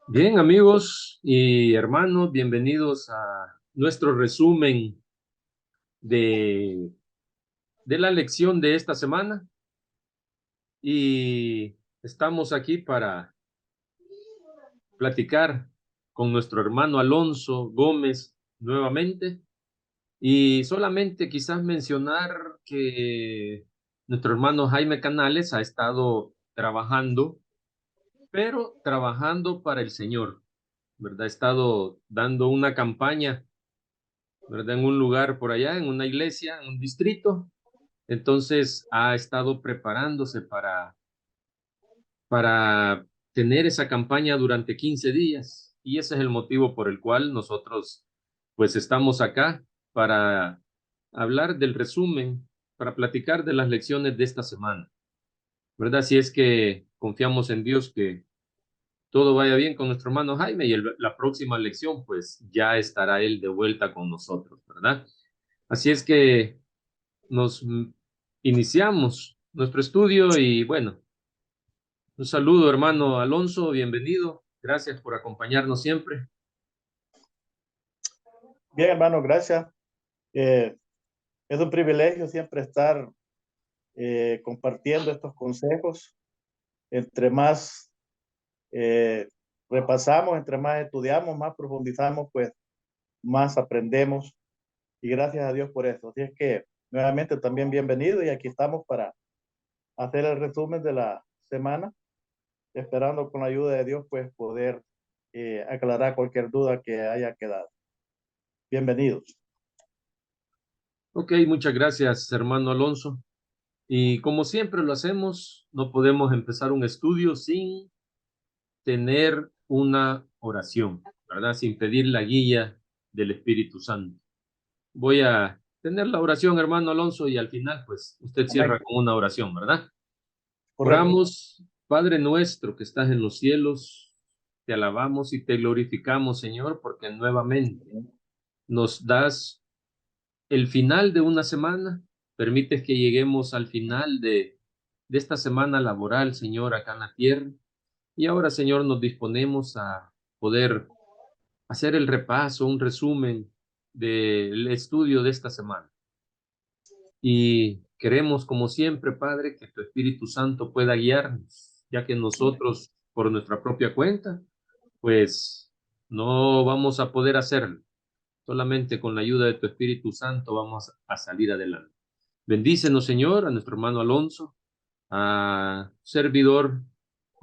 Bien, amigos y hermanos, bienvenidos a nuestro resumen de, de la lección de esta semana. Y estamos aquí para platicar con nuestro hermano Alonso Gómez nuevamente. Y solamente quizás mencionar que nuestro hermano Jaime Canales ha estado trabajando, pero trabajando para el Señor, ¿verdad? Ha estado dando una campaña, ¿verdad? En un lugar por allá, en una iglesia, en un distrito. Entonces ha estado preparándose para tener esa campaña durante 15 días. Y ese es el motivo por el cual nosotros pues estamos acá para hablar del resumen, para platicar de las lecciones de esta semana, ¿verdad? Si es que confiamos en Dios que todo vaya bien con nuestro hermano Jaime y la próxima lección pues ya estará él de vuelta con nosotros, ¿verdad? Así es que nos iniciamos nuestro estudio y bueno, un saludo hermano Alonso, bienvenido, gracias por acompañarnos siempre. Bien, hermano, gracias. Eh, es un privilegio siempre estar compartiendo estos consejos. Entre más eh, repasamos, entre más estudiamos, más profundizamos, pues más aprendemos. Y gracias a Dios por eso. Así es que nuevamente también bienvenido y aquí estamos para hacer el resumen de la semana, esperando con la ayuda de Dios pues poder aclarar cualquier duda que haya quedado. Bienvenidos. Ok, muchas gracias hermano Alonso. Y como siempre lo hacemos, no podemos empezar un estudio sin tener una oración, ¿verdad? Sin pedir la guía del Espíritu Santo. Voy a tener la oración, hermano Alonso, y al final, pues, usted cierra Amén. con una oración, ¿verdad? Correcto. Oramos, Padre nuestro que estás en los cielos, te alabamos y te glorificamos, Señor, porque nuevamente nos das el final de una semana, permites que lleguemos al final de esta semana laboral, Señor, acá en la tierra. Y ahora, Señor, nos disponemos a poder hacer el repaso, un resumen del estudio de esta semana. Y queremos, como siempre, Padre, que tu Espíritu Santo pueda guiarnos, ya que nosotros, por nuestra propia cuenta, pues no vamos a poder hacerlo. Solamente con la ayuda de tu Espíritu Santo vamos a salir adelante. Bendícenos, Señor, a nuestro hermano Alonso, a servidor,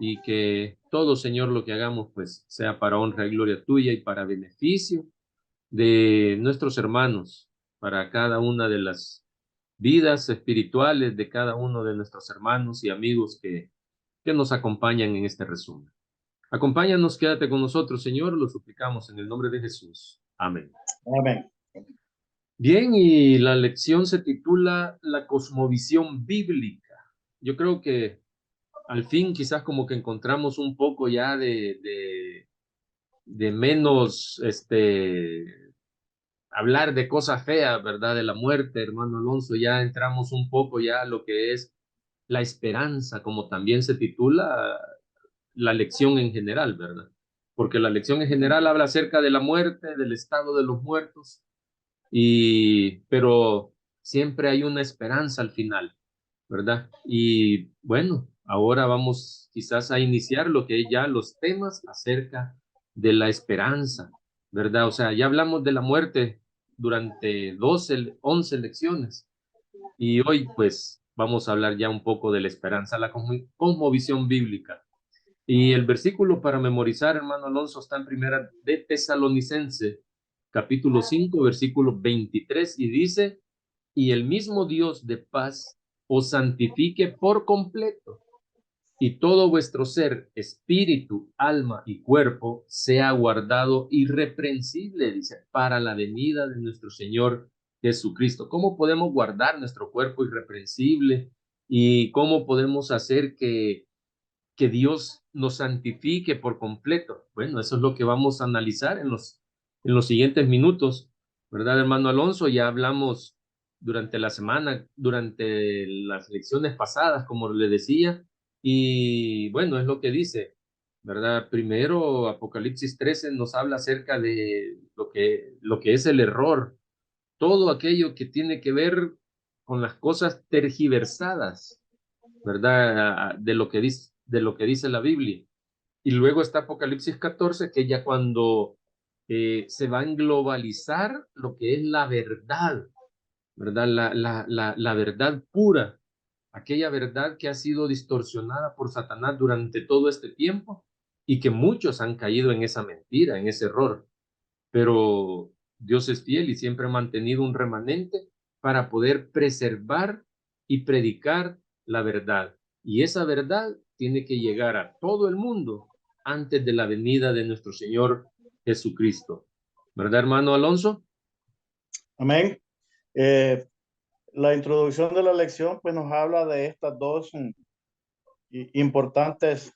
y que todo, Señor, lo que hagamos, pues sea para honra y gloria tuya y para beneficio de nuestros hermanos, para cada una de las vidas espirituales de cada uno de nuestros hermanos y amigos que nos acompañan en este resumen. Acompáñanos, quédate con nosotros, Señor, lo suplicamos en el nombre de Jesús. Amén. Amén. Bien, y la lección se titula La cosmovisión bíblica. Yo creo que al fin quizás como que encontramos un poco ya de menos hablar de cosas feas, ¿verdad? De la muerte, hermano Alonso, ya entramos un poco ya a lo que es la esperanza, como también se titula la lección en general, ¿verdad? Porque la lección en general habla acerca de la muerte, del estado de los muertos, pero siempre hay una esperanza al final, ¿verdad? Y bueno, ahora vamos quizás a iniciar lo que es ya los temas acerca de la esperanza, ¿verdad? O sea, ya hablamos de la muerte durante 11 lecciones y hoy pues vamos a hablar ya un poco de la esperanza, la cosmovisión bíblica. Y el versículo para memorizar, hermano Alonso, está en primera de Tesalonicense, capítulo 5 versículo 23 y dice, y el mismo Dios de paz os santifique por completo, y todo vuestro ser, espíritu, alma y cuerpo, sea guardado irreprensible, dice, para la venida de nuestro Señor Jesucristo. ¿Cómo podemos guardar nuestro cuerpo irreprensible? ¿Y cómo podemos hacer que Dios nos santifique por completo? Bueno, eso es lo que vamos a analizar en los siguientes minutos, ¿verdad, hermano Alonso? Ya hablamos durante la semana, durante las lecciones pasadas, como le decía, y bueno, es lo que dice. ¿verdad? Primero, Apocalipsis 13 nos habla acerca de lo que es el error, todo aquello que tiene que ver con las cosas tergiversadas, ¿verdad? De lo que dice la Biblia. Y luego está Apocalipsis 14, que ya cuando se va a globalizar lo que es la verdad, ¿verdad? La verdad pura, aquella verdad que ha sido distorsionada por Satanás durante todo este tiempo y que muchos han caído en esa mentira, en ese error. Pero Dios es fiel y siempre ha mantenido un remanente para poder preservar y predicar la verdad. Y esa verdad tiene que llegar a todo el mundo antes de la venida de nuestro Señor Jesucristo. ¿Verdad, hermano Alonso? Amén. Eh, la introducción de la lección pues nos habla de estas dos importantes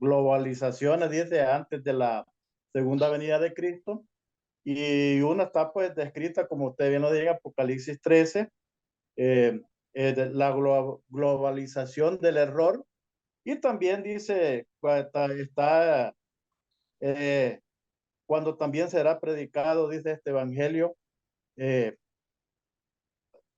globalizaciones, dice, antes de la segunda venida de Cristo. Y una está pues descrita, como usted bien lo dice, Apocalipsis 13, de la globalización del error. Y también dice, eh, cuando también será predicado, dice este evangelio, eh,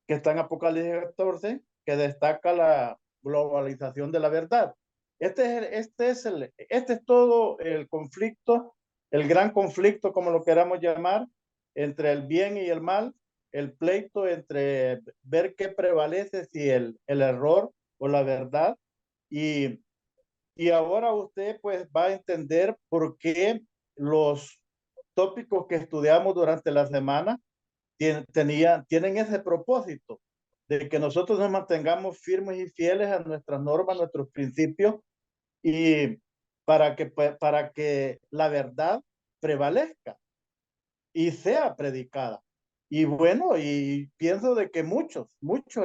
que está en Apocalipsis 14, que destaca la globalización de la verdad. Este es todo el conflicto, el gran conflicto, como lo queramos llamar, entre el bien y el mal, el pleito entre ver qué prevalece, si el error o la verdad. Y, y ahora usted pues va a entender por qué los tópicos que estudiamos durante la semana tienen ese propósito de que nosotros nos mantengamos firmes y fieles a nuestras normas, nuestros principios, y para que la verdad prevalezca y sea predicada. Y bueno, y pienso de que muchos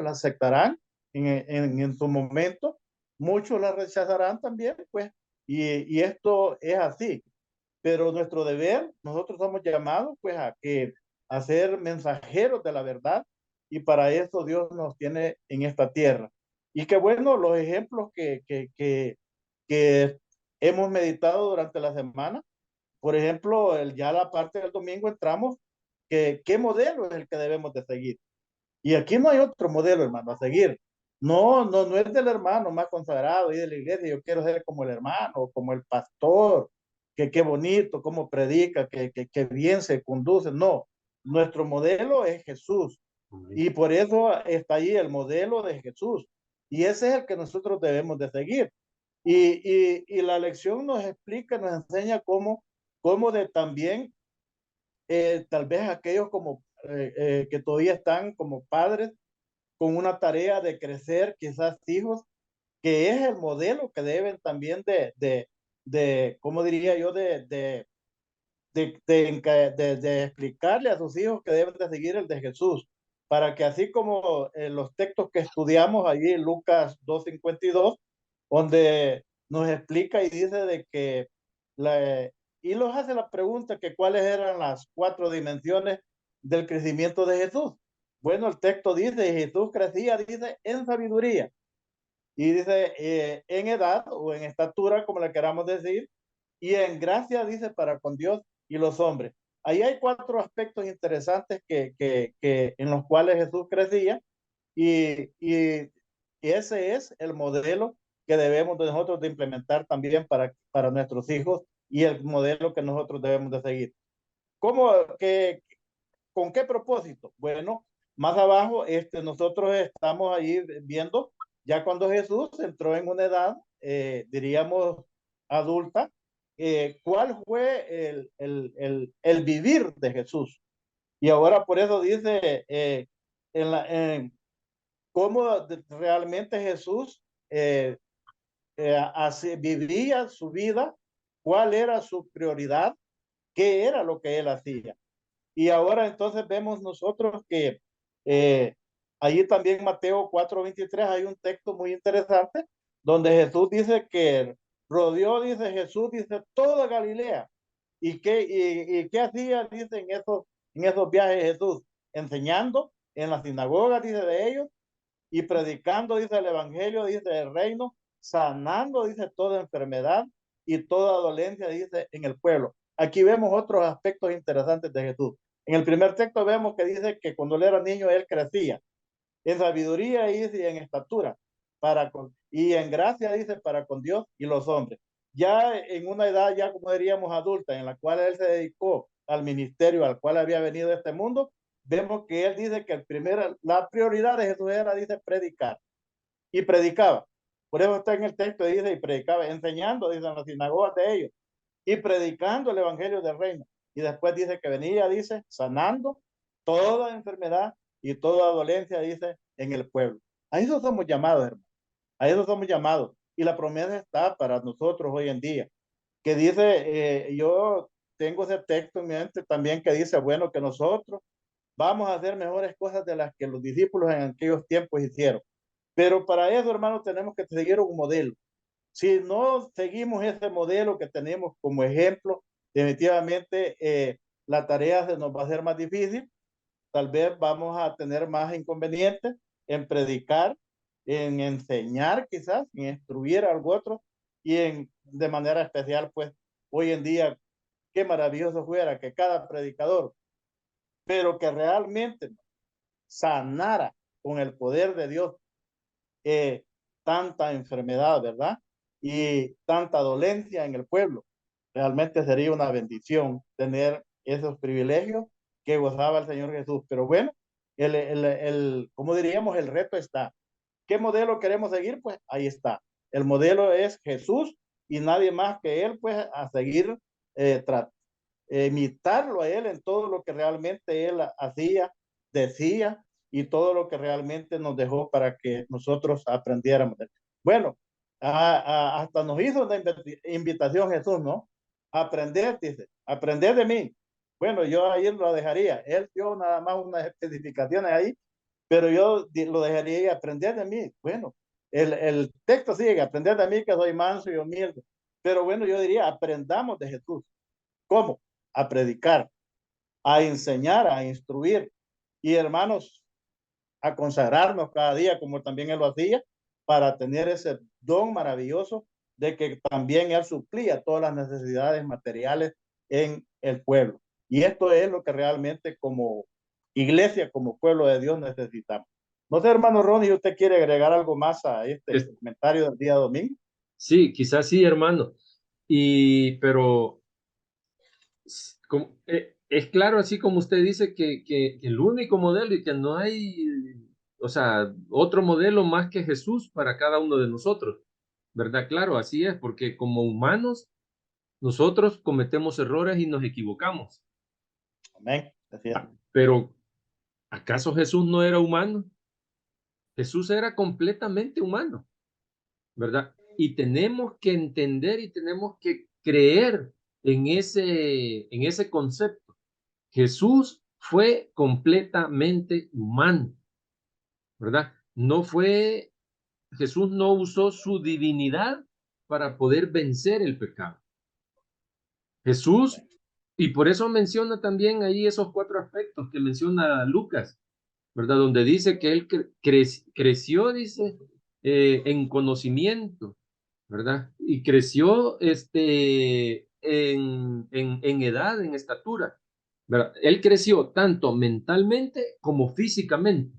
la aceptarán en su momento, muchos la rechazarán también, pues, y esto es así. Pero nuestro deber, nosotros somos llamados pues a ser mensajeros de la verdad, y para eso Dios nos tiene en esta tierra. Y qué bueno los ejemplos que hemos meditado durante la semana. Por ejemplo, ya la parte del domingo entramos, qué modelo es el que debemos de seguir. Y aquí no hay otro modelo, hermano, a seguir. No es del hermano más consagrado y de la iglesia. Yo quiero ser como el hermano, como el pastor, que qué bonito, cómo predica, que bien se conduce. No, nuestro modelo es Jesús. Y por eso está ahí el modelo de Jesús. Y ese es el que nosotros debemos de seguir. Y la lección nos explica, nos enseña cómo de también, tal vez aquellos como que todavía están como padres, con una tarea de crecer, quizás hijos, que es el modelo que deben también ¿cómo diría yo? De explicarle a sus hijos que deben de seguir el de Jesús, para que así como los textos que estudiamos allí en Lucas 2:52, donde nos explica y dice de que y nos hace la pregunta que cuáles eran las 4 dimensiones del crecimiento de Jesús. Bueno, el texto dice, Jesús crecía, dice, en sabiduría, y dice, en edad o en estatura, como le queramos decir, y en gracia, dice, para con Dios y los hombres. Ahí hay 4 aspectos interesantes en los cuales Jesús crecía, y ese es el modelo que debemos de nosotros de implementar también para nuestros hijos, y el modelo que nosotros debemos de seguir. ¿Cómo, con qué propósito? Bueno, más abajo nosotros estamos ahí viendo ya cuando Jesús entró en una edad, diríamos, adulta, cuál fue el vivir de Jesús. Y ahora por eso dice, en cómo realmente Jesús vivía su vida, cuál era su prioridad, qué era lo que él hacía. Y ahora entonces vemos nosotros que allí también Mateo 4:23 hay un texto muy interesante donde Jesús dice que rodeó, dice Jesús, dice toda Galilea. ¿Y qué hacía? Dice en esos viajes Jesús, enseñando en las sinagogas, dice, de ellos, y predicando, dice, el evangelio, dice, el reino, sanando, dice, toda enfermedad y toda dolencia, dice, en el pueblo. Aquí vemos otros aspectos interesantes de Jesús. En el primer texto vemos que dice que cuando él era niño, él crecía en sabiduría, dice, y en estatura, y en gracia, dice, para con Dios y los hombres. Ya en una edad, ya como diríamos adulta, en la cual él se dedicó al ministerio al cual había venido a este mundo, vemos que él dice que la prioridad de Jesús era, dice, predicar. Y predicaba. Por eso está en el texto, dice, y predicaba, enseñando, dice, en las sinagogas de ellos, y predicando el evangelio del reino. Y después dice que venía, dice, sanando toda enfermedad y toda dolencia, dice, en el pueblo. A eso somos llamados, hermano. A eso somos llamados. Y la promesa está para nosotros hoy en día. Que dice, yo tengo ese texto en mi mente también que dice, bueno, que nosotros vamos a hacer mejores cosas de las que los discípulos en aquellos tiempos hicieron. Pero para eso, hermano, tenemos que seguir un modelo. Si no seguimos ese modelo que tenemos como ejemplo, definitivamente la tarea se nos va a hacer más difícil. Tal vez vamos a tener más inconvenientes en predicar, en enseñar quizás, en instruir a algo otro y de manera especial, pues hoy en día, qué maravilloso fuera que cada predicador, pero que realmente sanara con el poder de Dios tanta enfermedad, ¿verdad? Y tanta dolencia en el pueblo. Realmente sería una bendición tener esos privilegios que gozaba el Señor Jesús. Pero bueno, como diríamos, el reto está. ¿Qué modelo queremos seguir? Pues ahí está. El modelo es Jesús y nadie más que Él, pues a seguir, imitarlo a Él en todo lo que realmente Él hacía, decía y todo lo que realmente nos dejó para que nosotros aprendiéramos. Bueno, hasta nos hizo una invitación Jesús, ¿no? Aprender, dice, aprender de mí. Bueno, yo ahí lo dejaría. Él dio nada más unas especificaciones ahí, pero yo lo dejaría y aprender de mí. Bueno, el texto sigue, aprender de mí que soy manso y humilde. Pero bueno, yo diría, aprendamos de Jesús. ¿Cómo? A predicar, a enseñar, a instruir. Y hermanos, a consagrarnos cada día, como también Él lo hacía, para tener ese don maravilloso de que también Él suplía todas las necesidades materiales en el pueblo. Y esto es lo que realmente como iglesia, como pueblo de Dios necesitamos. No sé, hermano Ronnie, ¿usted quiere agregar algo más a este comentario del día domingo? Sí, quizás sí, hermano. Pero es claro, así como usted dice, que el único modelo y que no hay, o sea, otro modelo más que Jesús para cada uno de nosotros, ¿verdad? Claro, así es, porque como humanos, nosotros cometemos errores y nos equivocamos. Amén. Así es. Pero, ¿acaso Jesús no era humano? Jesús era completamente humano, ¿verdad? Y tenemos que entender y tenemos que creer en ese concepto. Jesús fue completamente humano, ¿verdad? Jesús no usó su divinidad para poder vencer el pecado. Jesús, y por eso menciona también ahí esos 4 aspectos que menciona Lucas, ¿verdad? Donde dice que él creció, dice, en conocimiento, ¿verdad? Y creció en edad, en estatura, ¿verdad? Él creció tanto mentalmente como físicamente,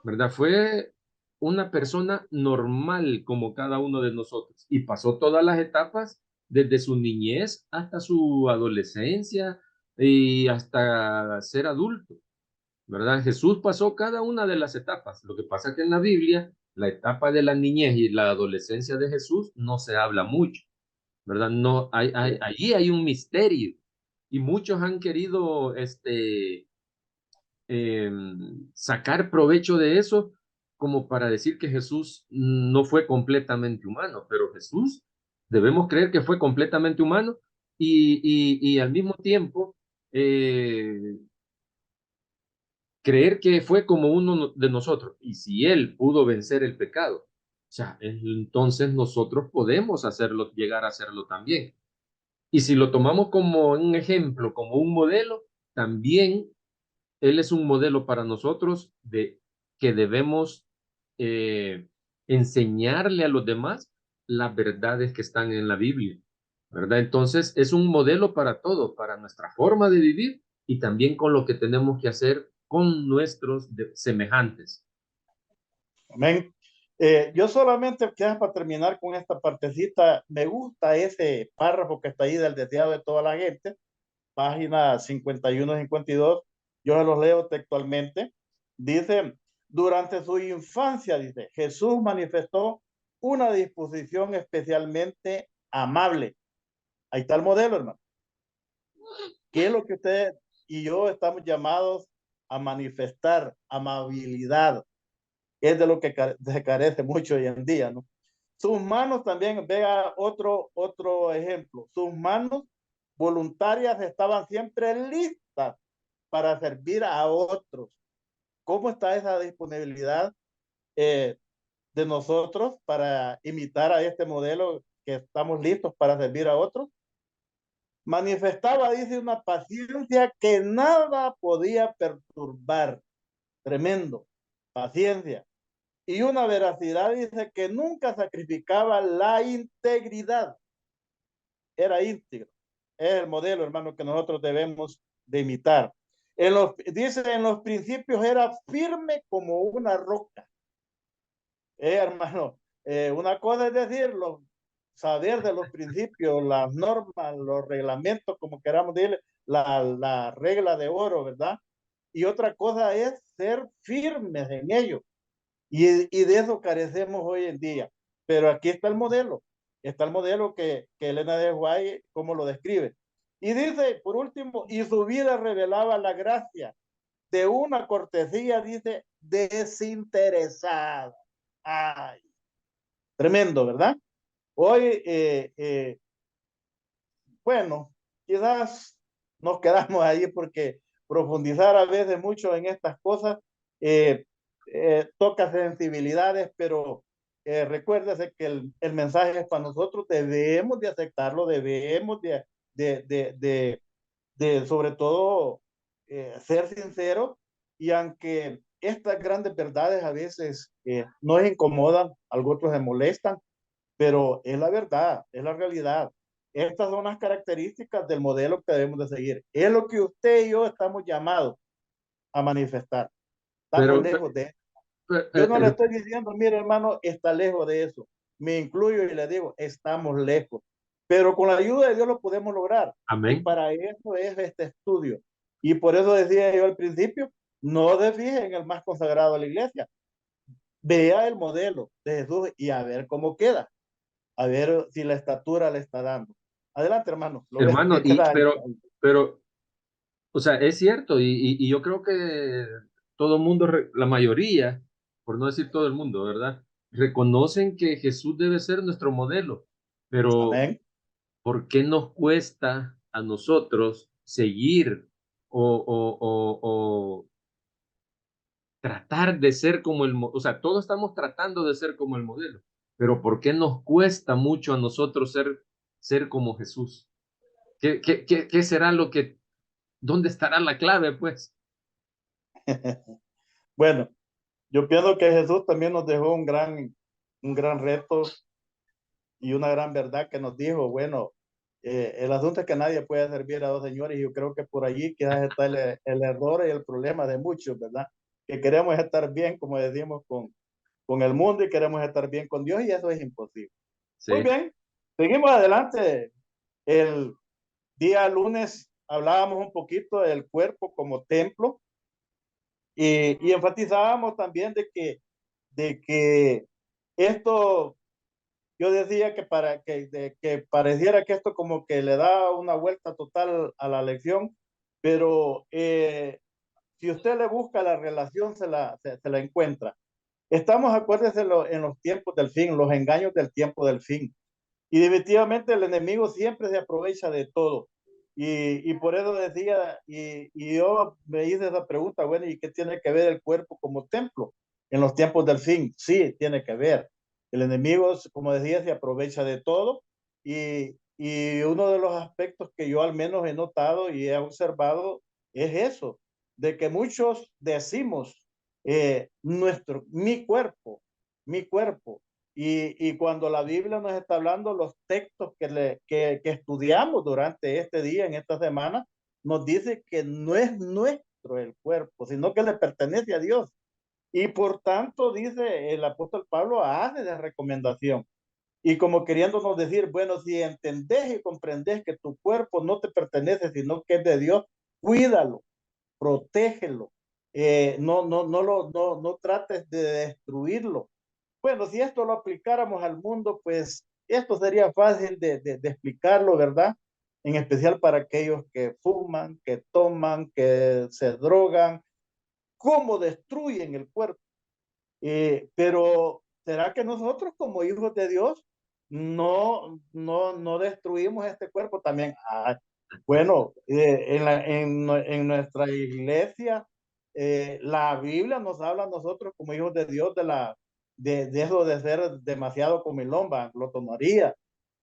¿verdad? Fue una persona normal como cada uno de nosotros y pasó todas las etapas desde su niñez hasta su adolescencia y hasta ser adulto, ¿verdad? Jesús pasó cada una de las etapas. Lo que pasa es que en la Biblia, la etapa de la niñez y la adolescencia de Jesús no se habla mucho, ¿verdad? No, allí hay un misterio y muchos han querido sacar provecho de eso como para decir que Jesús no fue completamente humano, pero Jesús debemos creer que fue completamente humano y al mismo tiempo eh, creer que fue como uno de nosotros. Y si Él pudo vencer el pecado, o sea, entonces nosotros podemos hacerlo, llegar a hacerlo también. Y si lo tomamos como un ejemplo, como un modelo, también Él es un modelo para nosotros de que debemos enseñarle a los demás las verdades que están en la Biblia, ¿verdad? Entonces, es un modelo para todo, para nuestra forma de vivir y también con lo que tenemos que hacer con nuestros semejantes. Amén. Yo solamente, queda para terminar con esta partecita, me gusta ese párrafo que está ahí del deseado de toda la gente, página 51-52, yo se los leo textualmente. Dice, durante su infancia, dice, Jesús manifestó una disposición especialmente amable. Ahí está el modelo, hermano. ¿Qué es lo que usted y yo estamos llamados a manifestar? Amabilidad. Es de lo que se carece mucho hoy en día, ¿no? Sus manos también, vea otro ejemplo, sus manos voluntarias estaban siempre listas para servir a otros. ¿Cómo está esa disponibilidad de nosotros para imitar a este modelo que estamos listos para servir a otros? Manifestaba, dice, una paciencia que nada podía perturbar. Tremendo. Paciencia. Y una veracidad, dice, que nunca sacrificaba la integridad. Era íntegro. Es el modelo, hermano, que nosotros debemos de imitar. Dice, en los principios era firme como una roca. Hermano, una cosa es decirlo, saber de los principios, las normas, los reglamentos, como queramos decirle, la regla de oro, ¿verdad? Y otra cosa es ser firmes en ello. Y de eso carecemos hoy en día. Pero aquí está el modelo que Elena de White, como lo describe. Y dice, por último, y su vida revelaba la gracia de una cortesía, dice, desinteresada. Ay, tremendo, ¿verdad? Hoy, bueno, quizás nos quedamos ahí porque profundizar a veces mucho en estas cosas eh, toca sensibilidades, pero recuérdese que el mensaje es para nosotros, debemos de aceptarlo, debemos de, de, de, sobre todo, ser sinceros, y aunque estas grandes verdades a veces nos incomodan, algo otros se molestan, pero es la verdad, es la realidad. Estas son las características del modelo que debemos de seguir. Es lo que usted y yo estamos llamados a manifestar. Estamos Pero, lejos de eso. Yo no le estoy diciendo, mire hermano, está lejos de eso. Me incluyo y le digo, estamos lejos. Pero con la ayuda de Dios lo podemos lograr. Y amén. para eso es este estudio. Y por eso decía yo al principio, no se fije en el más consagrado de la iglesia. Vea el modelo de Jesús y a ver cómo queda, a ver si la estatura le está dando. Adelante, hermano. Lo voy a Hermano, quedar ahí. pero, o sea, es cierto, y yo creo que todo el mundo, la mayoría, por no decir todo el mundo, ¿verdad? Reconocen que Jesús debe ser nuestro modelo, pero Amén. ¿por qué nos cuesta a nosotros seguir o tratar de ser como o sea, todos estamos tratando de ser como el modelo, pero ¿por qué nos cuesta mucho a nosotros ser como Jesús? ¿Qué será lo que, dónde estará la clave, pues? Bueno, yo pienso que Jesús también nos dejó un gran reto y una gran verdad que nos dijo, bueno, el asunto es que nadie puede servir a dos señores, y yo creo que por allí quizás está el error y el problema de muchos, ¿verdad? Que queremos estar bien, como decimos, con el mundo, y queremos estar bien con Dios, y eso es imposible. Muy Sí, bien, seguimos adelante. El día lunes hablábamos un poquito del cuerpo como templo, y enfatizábamos también de que esto, yo decía que que pareciera que esto como que le da una vuelta total a la lección, pero si usted le busca la relación, se la encuentra. Estamos, acuérdense, en los tiempos del fin, los engaños del tiempo del fin. Y definitivamente el enemigo siempre se aprovecha de todo. Y por eso decía, y yo me hice esa pregunta, bueno, ¿y qué tiene que ver el cuerpo como templo en los tiempos del fin? Sí, tiene que ver. El enemigo, como decía, se aprovecha de todo, y uno de los aspectos que yo al menos he notado y he observado es eso, de que muchos decimos mi cuerpo, Y cuando la Biblia nos está hablando, los textos que estudiamos durante este día, en esta semana, nos dice que no es nuestro el cuerpo, sino que le pertenece a Dios. Y por tanto, dice el apóstol Pablo, hace de recomendación. Y como queriéndonos decir, bueno, si entendés y comprendés que tu cuerpo no te pertenece, sino que es de Dios, cuídalo, protégelo, no trates de destruirlo. Bueno, si esto lo aplicáramos al mundo, pues esto sería fácil de explicarlo, ¿verdad? En especial para aquellos que fuman, que toman, que se drogan, cómo destruyen el cuerpo. Pero ¿será que nosotros como hijos de Dios no destruimos este cuerpo también? Bueno, en nuestra iglesia, la Biblia nos habla a nosotros como hijos de Dios de eso de ser demasiado comilón, glotonería.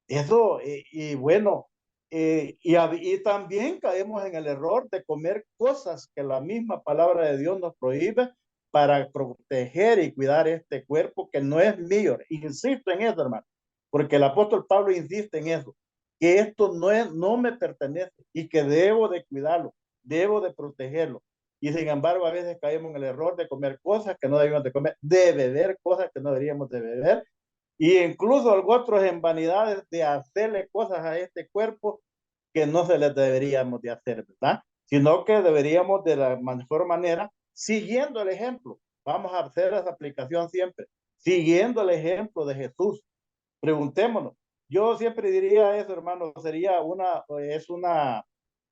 Eso, y bueno, y también caemos en el error de comer cosas que la misma palabra de Dios nos prohíbe para proteger y cuidar este cuerpo que no es mío. Insisto en eso, hermano, porque el apóstol Pablo insiste en eso, que esto no me pertenece y que debo de cuidarlo, debo de protegerlo. Y sin embargo, a veces caemos en el error de comer cosas que no debíamos de comer, de beber cosas que no deberíamos de beber, y incluso otros en vanidades de hacerle cosas a este cuerpo que no se les deberíamos de hacer, ¿verdad? Sino que deberíamos de la mejor manera, siguiendo el ejemplo. Vamos a hacer esa aplicación siempre, siguiendo el ejemplo de Jesús. Preguntémonos. Yo siempre diría eso, hermano, es una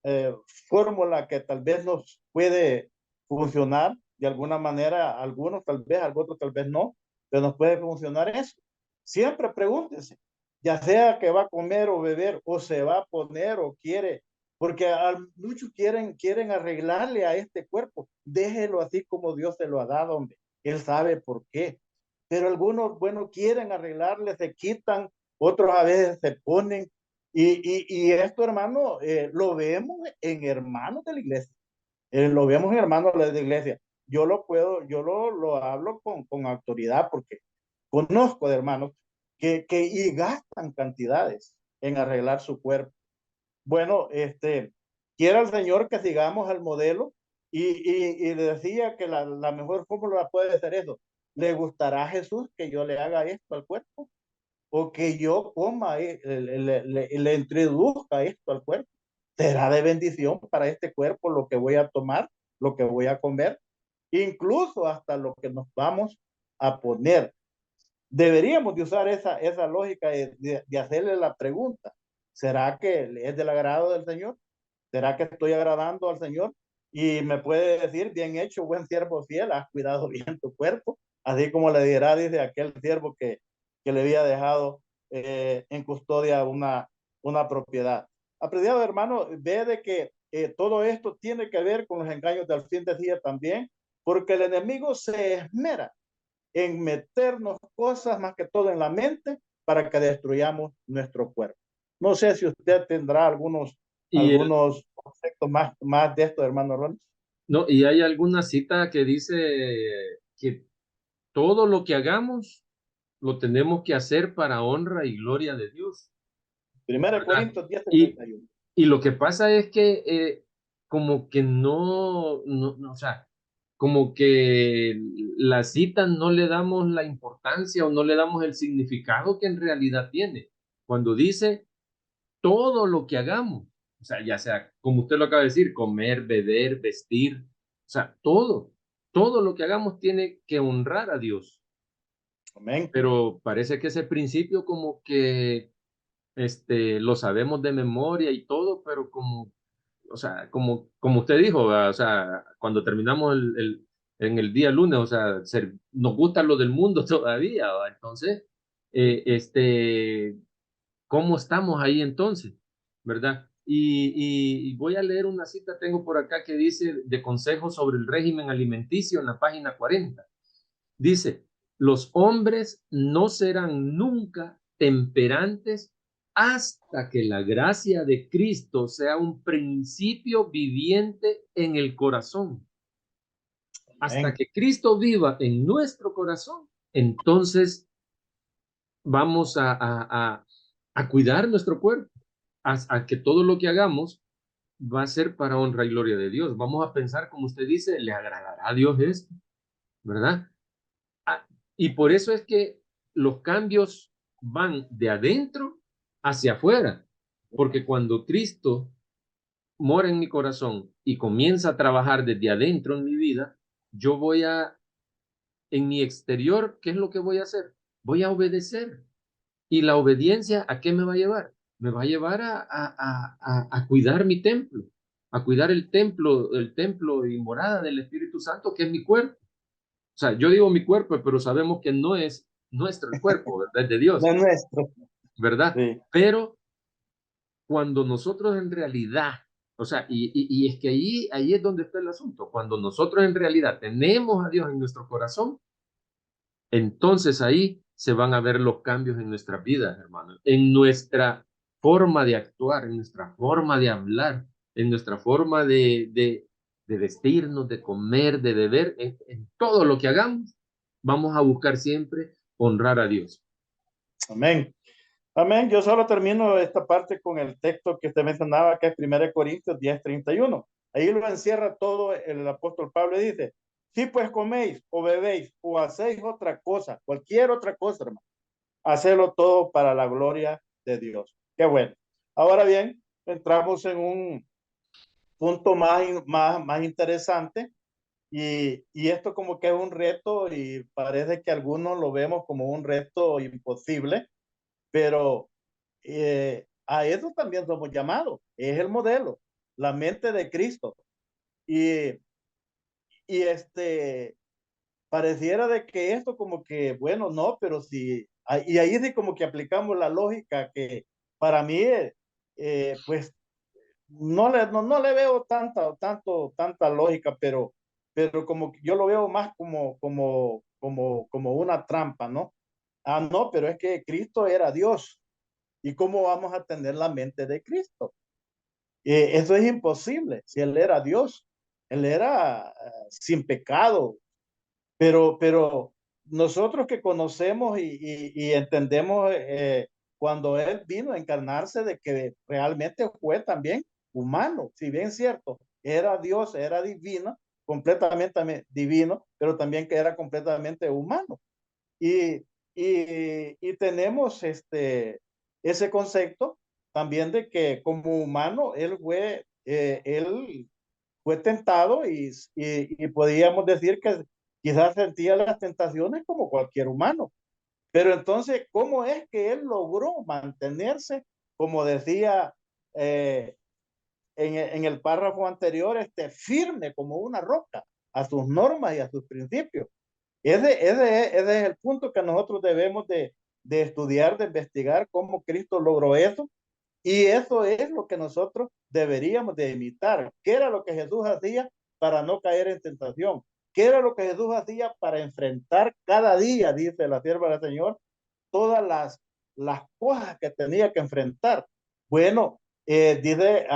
eh, fórmula que tal vez nos puede funcionar de alguna manera, algunos tal vez, algunos tal vez no, pero nos puede funcionar eso. Siempre pregúntese, ya sea que va a comer o beber, o se va a poner o quiere, porque muchos quieren arreglarle a este cuerpo. Déjelo así como Dios se lo ha dado, hombre. Él sabe por qué. Pero algunos, bueno, quieren arreglarle, se quitan, otros a veces se ponen. Y esto, hermano, lo vemos en hermanos de la iglesia. Lo vemos en hermanos de la iglesia. Yo lo hablo con autoridad porque conozco de hermanos y gastan cantidades en arreglar su cuerpo. Bueno, quiera el Señor que sigamos al modelo y le decía que la mejor fórmula puede ser eso. ¿Le gustará a Jesús que yo le haga esto al cuerpo? ¿O que yo coma, le introduzca esto al cuerpo? ¿Será de bendición para este cuerpo lo que voy a tomar, lo que voy a comer? Incluso hasta lo que nos vamos a poner. Deberíamos de usar esa lógica de hacerle la pregunta. ¿Será que es del agrado del Señor? ¿Será que estoy agradando al Señor? Y me puede decir, bien hecho, buen siervo fiel, has cuidado bien tu cuerpo, así como le dirá, dice aquel siervo que le había dejado en custodia una propiedad. Apreciado hermano, ve de que todo esto tiene que ver con los engaños del fin de día también, porque el enemigo se esmera en meternos cosas más que todo en la mente para que destruyamos nuestro cuerpo. No sé si usted tendrá Y, el, algunos conceptos más de esto, hermano Ron. no, y hay alguna cita que dice que todo lo que hagamos lo tenemos que hacer para honra y gloria de Dios, Primera ¿verdad? Corintios 10, Y, 31. y lo que pasa es que como que no, o sea, como que la cita no le damos la importancia o no le damos el significado que en realidad tiene. Cuando dice todo lo que hagamos, o sea, ya sea, como usted lo acaba de decir, comer, beber, vestir, o sea, todo lo que hagamos tiene que honrar a Dios. Amén. Pero parece que ese principio como que lo sabemos de memoria y todo, pero como, o sea, como usted dijo, ¿verdad? O sea, cuando terminamos en el día lunes, o sea, nos gusta lo del mundo todavía, ¿verdad? Entonces, ¿cómo estamos ahí entonces? ¿Verdad? Y voy a leer una cita, tengo por acá que dice de consejos sobre el régimen alimenticio en la página 40. Dice, los hombres no serán nunca temperantes hasta que la gracia de Cristo sea un principio viviente en el corazón. Hasta Amén. que Cristo viva en nuestro corazón, entonces vamos a cuidar nuestro cuerpo, a que todo lo que hagamos va a ser para honra y gloria de Dios. Vamos a pensar, como usted dice, le agradará a Dios esto, ¿verdad? Ah, y por eso es que los cambios van de adentro hacia afuera, porque cuando Cristo mora en mi corazón y comienza a trabajar desde adentro en mi vida, yo voy a, en mi exterior, ¿qué es lo que voy a hacer? Voy a obedecer. ¿Y la obediencia a qué me va a llevar? Me va a llevar a cuidar mi templo, a cuidar el templo y morada del Espíritu Santo, que es mi cuerpo. O sea, yo digo mi cuerpo, pero sabemos que no es nuestro el cuerpo, ¿verdad? Es de No Dios, es nuestro. ¿verdad? Sí. Pero cuando nosotros en realidad, o sea, y es que ahí es donde está el asunto, cuando nosotros en realidad tenemos a Dios en nuestro corazón, entonces ahí se van a ver los cambios en nuestras vidas, hermanos, en nuestra forma de actuar, en nuestra forma de hablar, en nuestra forma de vestirnos, de comer, de beber, en todo lo que hagamos, vamos a buscar siempre honrar a Dios. Amén. Amén. Yo solo termino esta parte con el texto que usted mencionaba, que es 1 Corintios 10:31. Ahí lo encierra todo el apóstol Pablo y dice, si pues coméis o bebéis o hacéis otra cosa, cualquier otra cosa, hermano, hacedlo todo para la gloria de Dios. Qué bueno. Ahora bien, entramos en un punto más interesante y esto como que es un reto y parece que algunos lo vemos como un reto imposible, pero a eso también somos llamados. Es el modelo, la mente de Cristo. Y, y pareciera de que esto como que, bueno, no, pero sí, y ahí sí como que aplicamos la lógica que para mí, pues no le veo tanta lógica, pero como que yo lo veo más como una trampa, ¿no? Ah, no, pero es que Cristo era Dios. ¿Y cómo vamos a tener la mente de Cristo? Eso es imposible. Si Él era Dios, Él era sin pecado, pero nosotros que conocemos y entendemos cuando Él vino a encarnarse de que realmente fue también humano, si bien es cierto, era Dios, era divino, completamente divino, pero también que era completamente humano. Y, y tenemos ese concepto también de que como humano él fue tentado y podríamos decir que quizás sentía las tentaciones como cualquier humano. Pero entonces, ¿cómo es que él logró mantenerse, como decía en el párrafo anterior, firme como una roca a sus normas y a sus principios? Ese es el punto que nosotros debemos de estudiar, de investigar cómo Cristo logró eso. Y eso es lo que nosotros deberíamos de imitar. ¿Qué era lo que Jesús hacía para no caer en tentación? ¿Qué era lo que Jesús hacía para enfrentar cada día, dice la sierva del Señor, todas las cosas que tenía que enfrentar? Bueno, dice,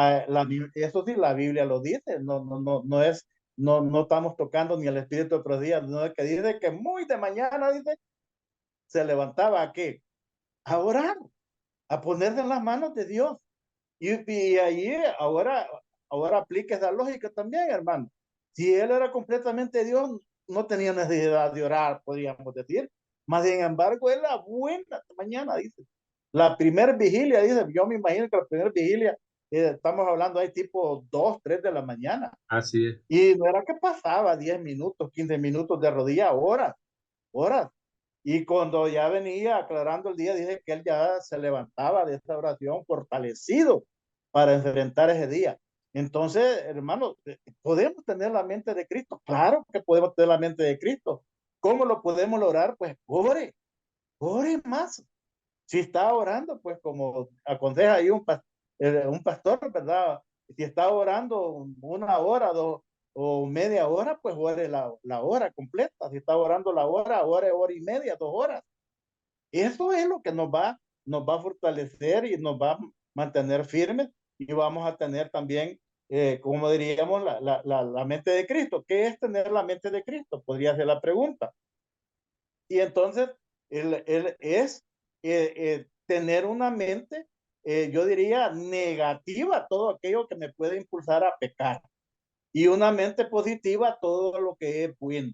eso sí, la Biblia lo dice, no estamos tocando ni el espíritu de otros días, no es que dice que muy de mañana, dice, se levantaba a qué? A orar, a ponerse en las manos de Dios. Y ahí ahora aplica esa lógica también, hermano. Si él era completamente Dios, no tenía necesidad de orar, podríamos decir. Más sin embargo, él la buena mañana, dice. La primer vigilia, dice, yo me imagino que la primera vigilia, estamos hablando ahí tipo 2, 3 de la mañana. Así es. Y no era que pasaba 10 minutos, 15 minutos de rodilla, horas, horas. Y cuando ya venía aclarando el día, dije que él ya se levantaba de esta oración fortalecido para enfrentar ese día. Entonces, hermano, ¿podemos tener la mente de Cristo? Claro que podemos tener la mente de Cristo. ¿Cómo lo podemos lograr? Pues ore más. Si está orando, pues como aconseja ahí un pastor, ¿verdad? Si está orando 1 hora, 2 o media hora, pues ore la hora completa. Si está orando la hora, ore hora y media, 2 horas. Eso es lo que nos va a fortalecer y nos va a mantener firmes y vamos a tener también, como diríamos, la mente de Cristo. ¿Qué es tener la mente de Cristo? Podría ser la pregunta. Y entonces, él es tener una mente, yo diría, negativa a todo aquello que me puede impulsar a pecar y una mente positiva a todo lo que es bueno.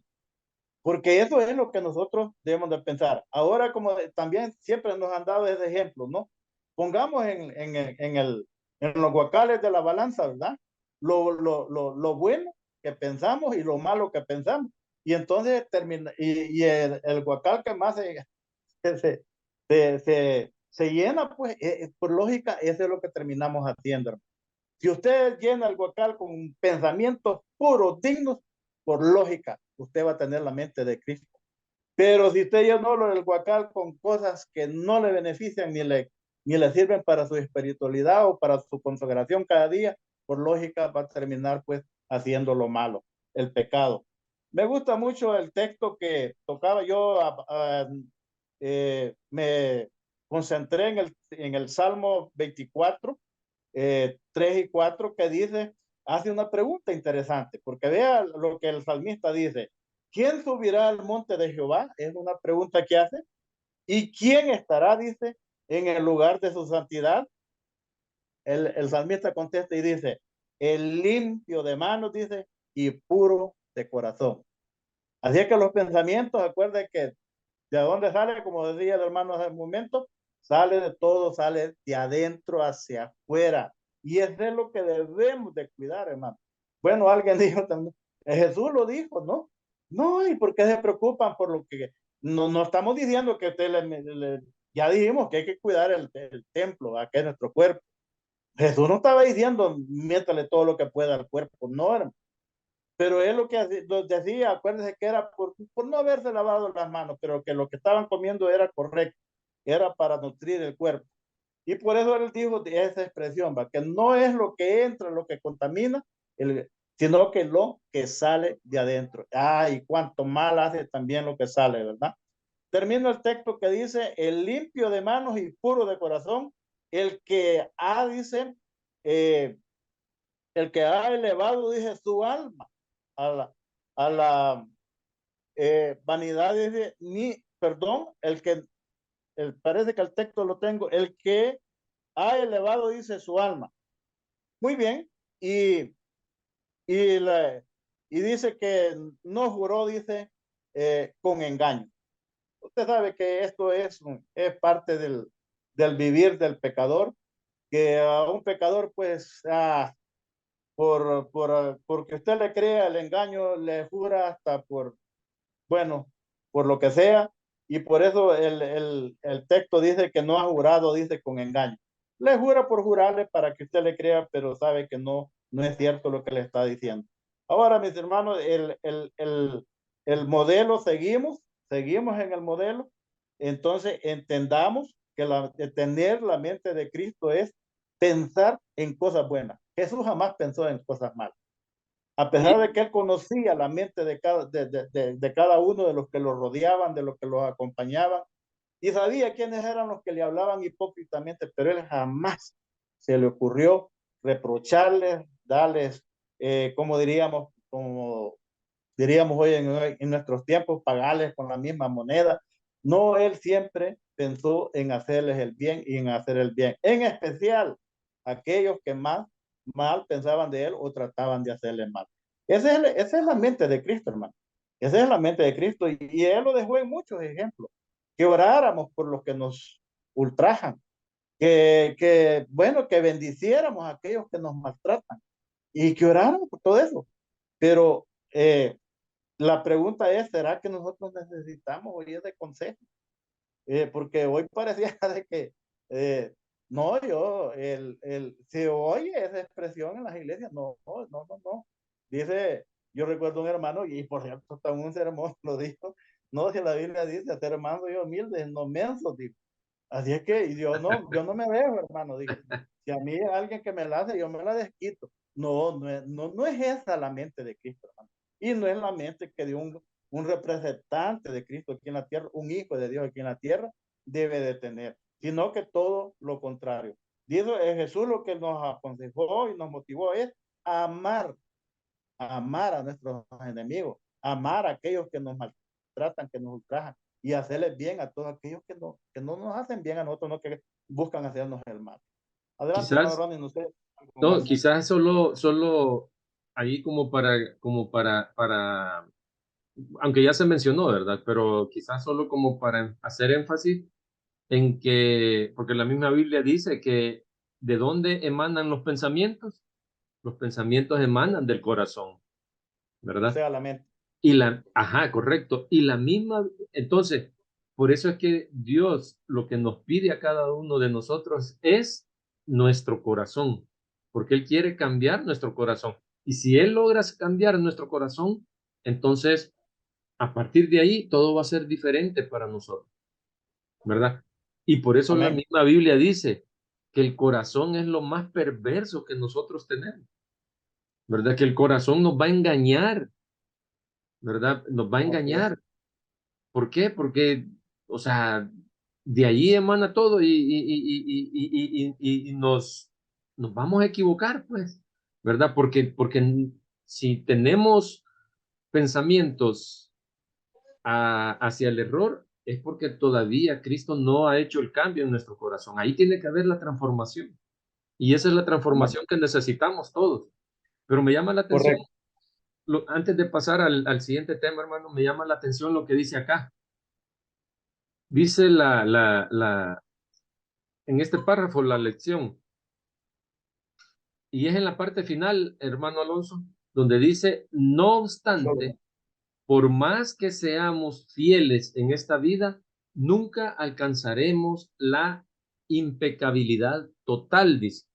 Porque eso es lo que nosotros debemos de pensar. Ahora, como también siempre nos han dado ese ejemplo, ¿no? Pongamos en los guacales de la balanza, ¿verdad? Lo bueno que pensamos y lo malo que pensamos. Y entonces termina, y el guacal que más se, se llena, pues por lógica, eso es lo que terminamos haciendo. Si usted llena el guacal con pensamientos puros, dignos, por lógica, usted va a tener la mente de Cristo. Pero si usted llenó el guacal con cosas que no le benefician ni le sirven para su espiritualidad o para su consagración cada día, por lógica va a terminar pues haciendo lo malo, el pecado. Me gusta mucho el texto que tocaba yo, me concentré en el Salmo 24, 3 y 4, que dice, hace una pregunta interesante, porque vea lo que el salmista dice. ¿Quién subirá al monte de Jehová? Es una pregunta que hace. ¿Y quién estará, dice, en el lugar de su santidad? El salmista contesta y dice, el limpio de manos, dice, y puro de corazón. Así es que los pensamientos, acuérdense que de dónde sale, como decía el hermano hace un momento, sale de todo, sale de adentro hacia afuera. Y es de lo que debemos de cuidar, hermano. Bueno, alguien dijo también, Jesús lo dijo, ¿no? No, ¿y por qué se preocupan por lo que... No estamos diciendo que usted ya dijimos que hay que cuidar el templo, que es nuestro cuerpo. Jesús no estaba diciendo, métale todo lo que pueda al cuerpo, no, hermano. Pero es lo que decía, acuérdense que era por no haberse lavado las manos, pero que lo que estaban comiendo era correcto, era para nutrir el cuerpo. Y por eso él dijo esa expresión, ¿va? Que no es lo que entra lo que contamina, sino que lo que sale de adentro. Y cuánto mal hace también lo que sale, ¿verdad? Termino el texto que dice, el limpio de manos y puro de corazón, el que dice, eh, el que ha elevado, dice, su alma a la vanidad, dice, perdón, parece que el texto lo tengo, el que ha elevado, dice, su alma. Muy bien, y, la, y dice que no juró, dice, con engaño. Usted sabe que esto es parte del vivir del pecador, que a un pecador, pues, porque usted le crea el engaño, le jura hasta bueno, por lo que sea, y por eso el texto dice que no ha jurado, dice con engaño. Le jura por jurarle para que usted le crea, pero sabe que no es cierto lo que le está diciendo. Ahora, mis hermanos, el modelo seguimos en el modelo, entonces entendamos que tener la mente de Cristo es pensar en cosas buenas. Jesús jamás pensó en cosas malas. A pesar de que él conocía la mente de cada uno de los que lo rodeaban, de los que los acompañaban, y sabía quiénes eran los que le hablaban hipócritamente, pero él jamás se le ocurrió reprocharles, darles, como diríamos hoy en nuestros tiempos, pagarles con la misma moneda. No, él siempre pensó en hacerles el bien y en hacer el bien, en especial aquellos que más mal pensaban de él o trataban de hacerle mal. Esa es la mente de Cristo, hermano. Esa es la mente de Cristo y él lo dejó en muchos ejemplos. Que oráramos por los que nos ultrajan, bueno, que bendiciéramos a aquellos que nos maltratan y que oráramos por todo eso. Pero la pregunta es, ¿será que nosotros necesitamos oír ese consejo? Porque hoy parecía de que, no, se oye esa expresión en las iglesias, no. Dice, yo recuerdo un hermano, y por cierto, hasta un sermón lo dijo, no, si la Biblia dice, hacer hermano y humilde, no menso, digo. Así es que yo no me veo, hermano, digo. Si a mí alguien que me la hace, yo me la desquito. No es esa la mente de Cristo, hermano. Y no es la mente que de un representante de Cristo aquí en la tierra, un hijo de Dios aquí en la tierra, debe de tener, sino que todo lo contrario. Dice Jesús lo que nos aconsejó y nos motivó es amar, amar a nuestros enemigos, amar a aquellos que nos maltratan, que nos ultrajan, y hacerles bien a todos aquellos que no nos hacen bien a nosotros, no que buscan hacernos el mal. Adelante, hermano Quizás, Ronnie, no sé, algo no, más. quizás solo ahí para, aunque ya se mencionó, ¿verdad? Pero quizás solo como para hacer énfasis en que, porque la misma Biblia dice que de dónde emanan los pensamientos emanan del corazón, O ¿verdad? sea, la mente. Ajá, correcto. Y la misma, entonces, por eso es que Dios lo que nos pide a cada uno de nosotros es nuestro corazón, porque Él quiere cambiar nuestro corazón. Y si Él logra cambiar nuestro corazón, entonces, a partir de ahí, todo va a ser diferente para nosotros, ¿verdad? Y por eso la Amén. misma Biblia dice que el corazón es lo más perverso que nosotros tenemos, ¿verdad? Que el corazón nos va a engañar, ¿verdad? Nos va a Así es. engañar. ¿Por qué? Porque, o sea, de ahí emana todo y nos vamos a equivocar, pues, ¿verdad? Porque si tenemos pensamientos hacia el error, es porque todavía Cristo no ha hecho el cambio en nuestro corazón. Ahí tiene que haber la transformación. Y esa es la Amén. transformación que necesitamos todos. Pero me llama la atención, Correcto. antes de pasar al siguiente tema, hermano, me llama la atención lo que dice acá. Dice en este párrafo la lección, y es en la parte final, hermano Alonso, donde dice, no obstante, Solo. por más que seamos fieles en esta vida, nunca alcanzaremos la impecabilidad total, dice.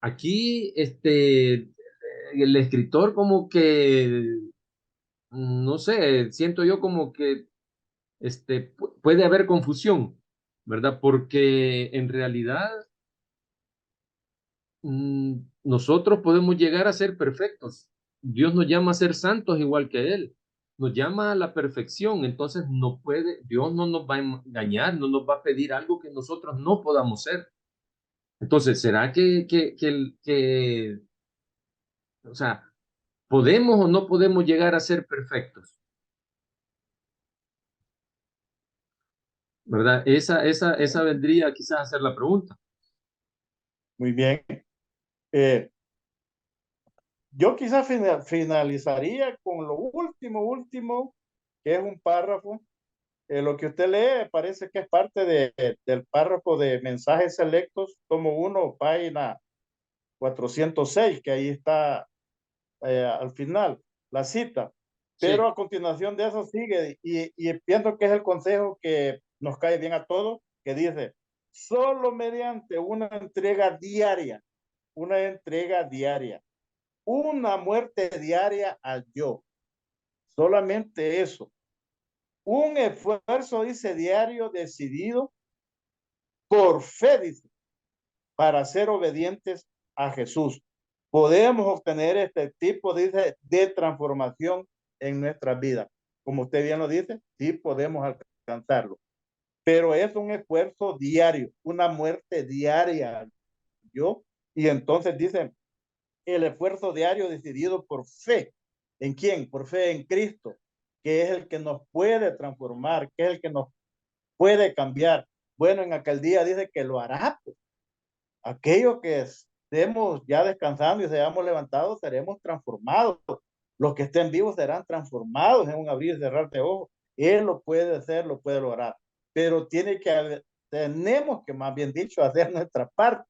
Aquí, el escritor como que, no sé, siento yo como que puede haber confusión, ¿verdad? Porque en realidad nosotros podemos llegar a ser perfectos. Dios nos llama a ser santos igual que Él. Nos llama a la perfección. Entonces Dios no nos va a engañar, no nos va a pedir algo que nosotros no podamos ser. Entonces, ¿será o sea, podemos o no podemos llegar a ser perfectos? ¿Verdad? Esa vendría quizás a ser la pregunta. Muy bien. Eh, yo quizás finalizaría con lo último, que es un párrafo. Lo que usted lee parece que es parte del párrafo de mensajes selectos, tomo uno, página 406, que ahí está al final la cita. Pero Sí, a continuación de eso sigue y pienso que es el consejo que nos cae bien a todos, que dice, solo mediante una entrega diaria, una muerte diaria al yo, solamente eso. Un esfuerzo, dice, diario decidido por fe, dice, para ser obedientes a Jesús. Podemos obtener este tipo, dice, de transformación en nuestras vidas. Como usted bien lo dice, sí podemos alcanzarlo, pero es un esfuerzo diario, una muerte diaria. Yo, y entonces dice, el esfuerzo diario decidido por fe. ¿En quién? Por fe en Cristo, que es el que nos puede transformar, que es el que nos puede cambiar. Bueno, en aquel día dice que lo hará, pues. Aquellos que estemos ya descansando y seamos levantados, seremos transformados. Los que estén vivos serán transformados en un abrir y cerrar de ojos. Él lo puede hacer, lo puede lograr. Pero tenemos que, más bien dicho, hacer nuestra parte,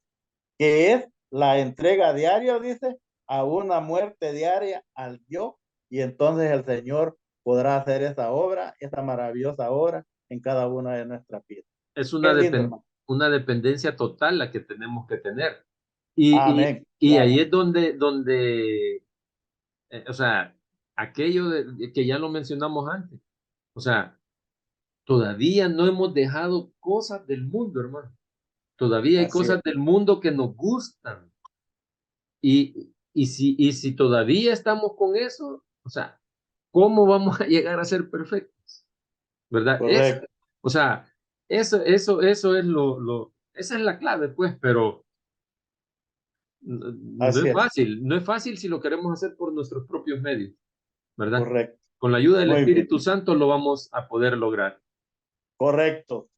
que es la entrega diaria, dice, a una muerte diaria al yo. Y entonces el Señor podrá hacer esa obra, esa maravillosa obra en cada una de nuestras vidas. es Qué lindo, hermano. una dependencia total la que tenemos que tener. Y Amén. ahí Claro. es donde o sea, aquello de que ya lo mencionamos antes, o sea, todavía no hemos dejado cosas del mundo, hermano. Todavía hay Así es. cosas del mundo que nos gustan. Y si todavía estamos con eso, o sea, ¿cómo vamos a llegar a ser perfectos? ¿Verdad? Correcto. O sea, eso es esa es la clave, pues, pero no Así es es. fácil, no es fácil si lo queremos hacer por nuestros propios medios, ¿verdad? Correcto. Con la ayuda del Muy bien. Espíritu Santo lo vamos a poder lograr. correcto.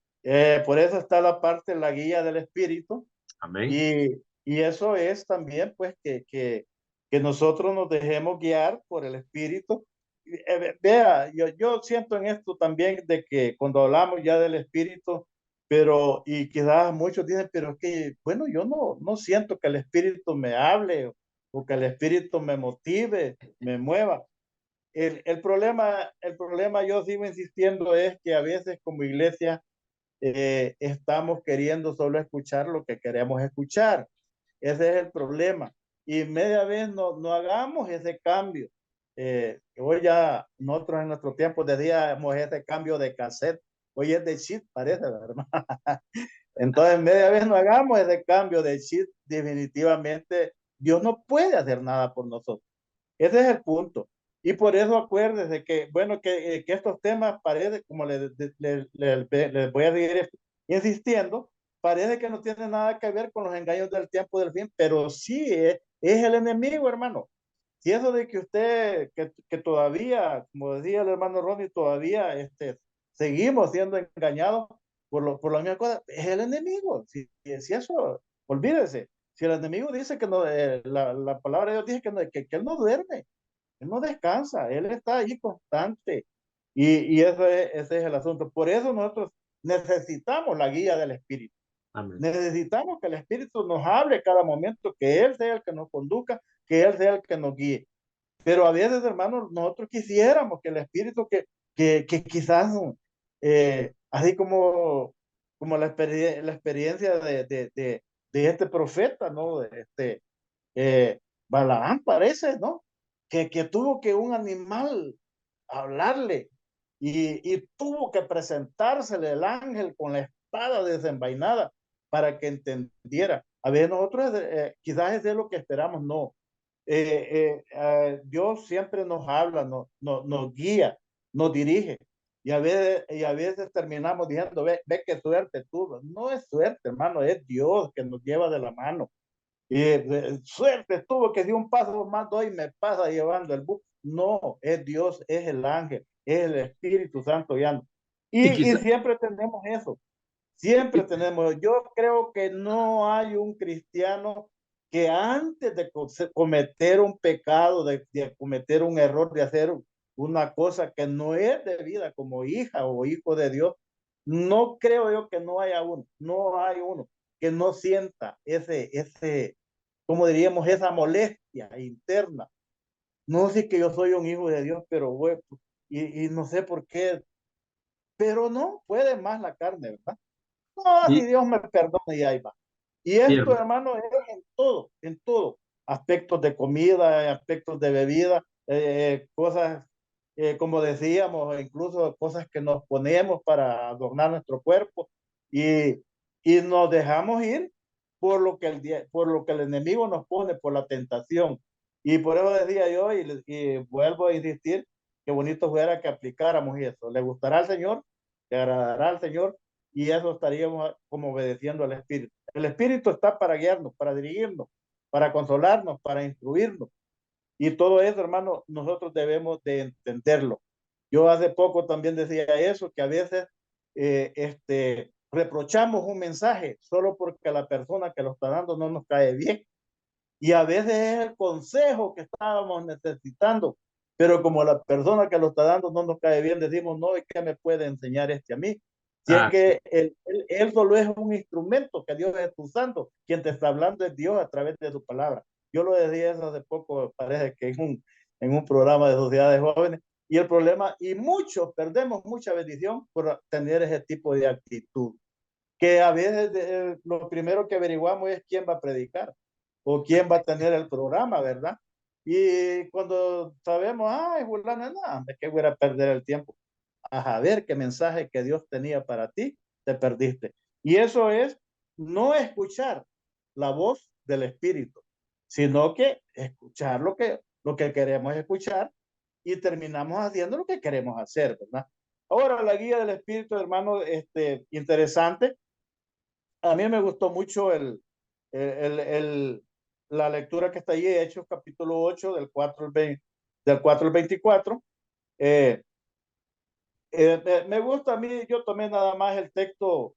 Por eso está la parte, la guía del Espíritu. Amén. Y eso es también, pues, que nosotros nos dejemos guiar por el Espíritu. Vea, yo siento en esto también de que cuando hablamos ya del Espíritu, pero, y quizás muchos dicen, pero es que, bueno, yo no siento que el Espíritu me hable o que el Espíritu me motive, me mueva. El problema, yo sigo insistiendo, es que a veces como iglesia estamos queriendo solo escuchar lo que queremos escuchar. Ese es el problema. Y media vez no hagamos ese cambio. Hoy ya nosotros en nuestro tiempo decíamos ese cambio de cassette. Hoy es de chip, parece, ¿verdad? Entonces, media vez no hagamos ese cambio de chip. Definitivamente, Dios no puede hacer nada por nosotros. Ese es el punto. Y por eso acuérdese que, bueno, que estos temas parece, como les voy a seguir insistiendo, parece que no tiene nada que ver con los engaños del tiempo del fin, pero sí es el enemigo, hermano. Si eso de que usted, que todavía, como decía el hermano Ronnie, todavía seguimos siendo engañados por la misma cosa, es el enemigo. Si eso, olvídese. Si el enemigo dice que no, la palabra de Dios dice que él no duerme, él no descansa, él está ahí constante. Y ese es el asunto. Por eso nosotros necesitamos la guía del Espíritu. Amén. Necesitamos que el Espíritu nos hable cada momento, que Él sea el que nos conduzca, que Él sea el que nos guíe. Pero a veces, hermanos, nosotros quisiéramos que el Espíritu, que quizás, así como la experiencia de este profeta, ¿no? Balaam parece, ¿no? Que tuvo que un animal hablarle y tuvo que presentársele el ángel con la espada desenvainada para que entendiera. A ver, nosotros quizás es de lo que esperamos, no. Dios siempre nos habla, nos guía, nos dirige. Y a veces terminamos diciendo, ve qué suerte tuvo. No es suerte, hermano, es Dios que nos lleva de la mano. Y suerte tuvo que di un paso más, doy y me pasa llevando el bus. No, es Dios, es el ángel, es el Espíritu Santo guiando. Y Y quizá, siempre tenemos eso, siempre tenemos. Yo creo que no hay un cristiano que antes de cometer un pecado, de cometer un error, de hacer una cosa que no es debida como hija o hijo de Dios, no creo yo que no hay uno que no sienta como diríamos, esa molestia interna. No sé que yo soy un hijo de Dios, pero bueno, y no sé por qué, pero no puede más la carne, ¿verdad? No, si y, Dios me perdona y ahí va. Y y esto, hermano, es en todo, aspectos de comida, aspectos de bebida, cosas, como decíamos, incluso cosas que nos ponemos para adornar nuestro cuerpo y, y nos dejamos ir por lo que el enemigo nos pone, por la tentación. Y por eso decía yo, y vuelvo a insistir, qué bonito fuera que aplicáramos eso. ¿Le gustará al Señor? ¿Le agradará al Señor? Y eso estaríamos como obedeciendo al Espíritu. El Espíritu está para guiarnos, para dirigirnos, para consolarnos, para instruirnos. Y todo eso, hermano, nosotros debemos de entenderlo. Yo hace poco también decía eso, que a veces reprochamos un mensaje solo porque la persona que lo está dando no nos cae bien. Y a veces es el consejo que estábamos necesitando, pero como la persona que lo está dando no nos cae bien, decimos, no, ¿y qué me puede enseñar este a mí? Si es ah, que él solo es un instrumento que Dios está usando, quien te está hablando es Dios a través de su palabra. Yo lo decía eso hace poco, parece que en un programa de sociedades jóvenes, y el problema, y muchos perdemos mucha bendición por tener ese tipo de actitud, que a veces lo primero que averiguamos es quién va a predicar o quién va a tener el programa, ¿verdad? Y cuando sabemos, ay, fulano, no, ¿de qué voy a perder el tiempo? A ver qué mensaje que Dios tenía para ti, te perdiste. Y eso es no escuchar la voz del Espíritu, sino que escuchar lo que queremos escuchar y terminamos haciendo lo que queremos hacer, ¿verdad? Ahora, la guía del Espíritu, hermano, interesante. A mí me gustó mucho el, el- la lectura que está ahí, Hechos capítulo 8, del 4 al 24. Eh, Me gusta a mí, yo tomé nada más el texto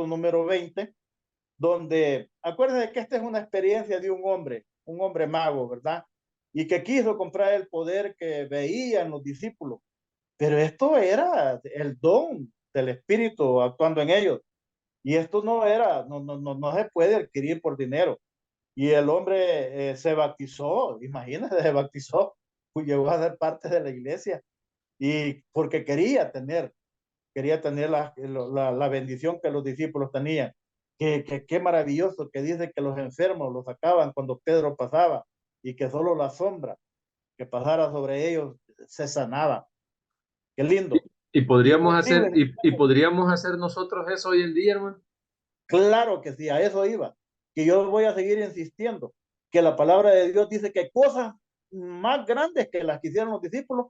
número 20, donde, acuérdense que esta es una experiencia de un hombre mago, ¿verdad? Y que quiso comprar el poder que veían los discípulos, pero esto era el don del Espíritu actuando en ellos. Y esto no se puede adquirir por dinero. Y el hombre se bautizó, imagínate, se bautizó, pues llegó a ser parte de la iglesia y porque quería tener la bendición que los discípulos tenían. Qué maravilloso que dice que los enfermos los sacaban cuando Pedro pasaba y que solo la sombra que pasara sobre ellos se sanaba. Qué Y, lindo. y podríamos hacer, Inclusive, y podríamos hacer nosotros eso hoy en día, hermano. claro que sí, a eso iba. Que yo voy a seguir insistiendo, que la palabra de Dios dice que cosas más grandes que las que hicieron los discípulos,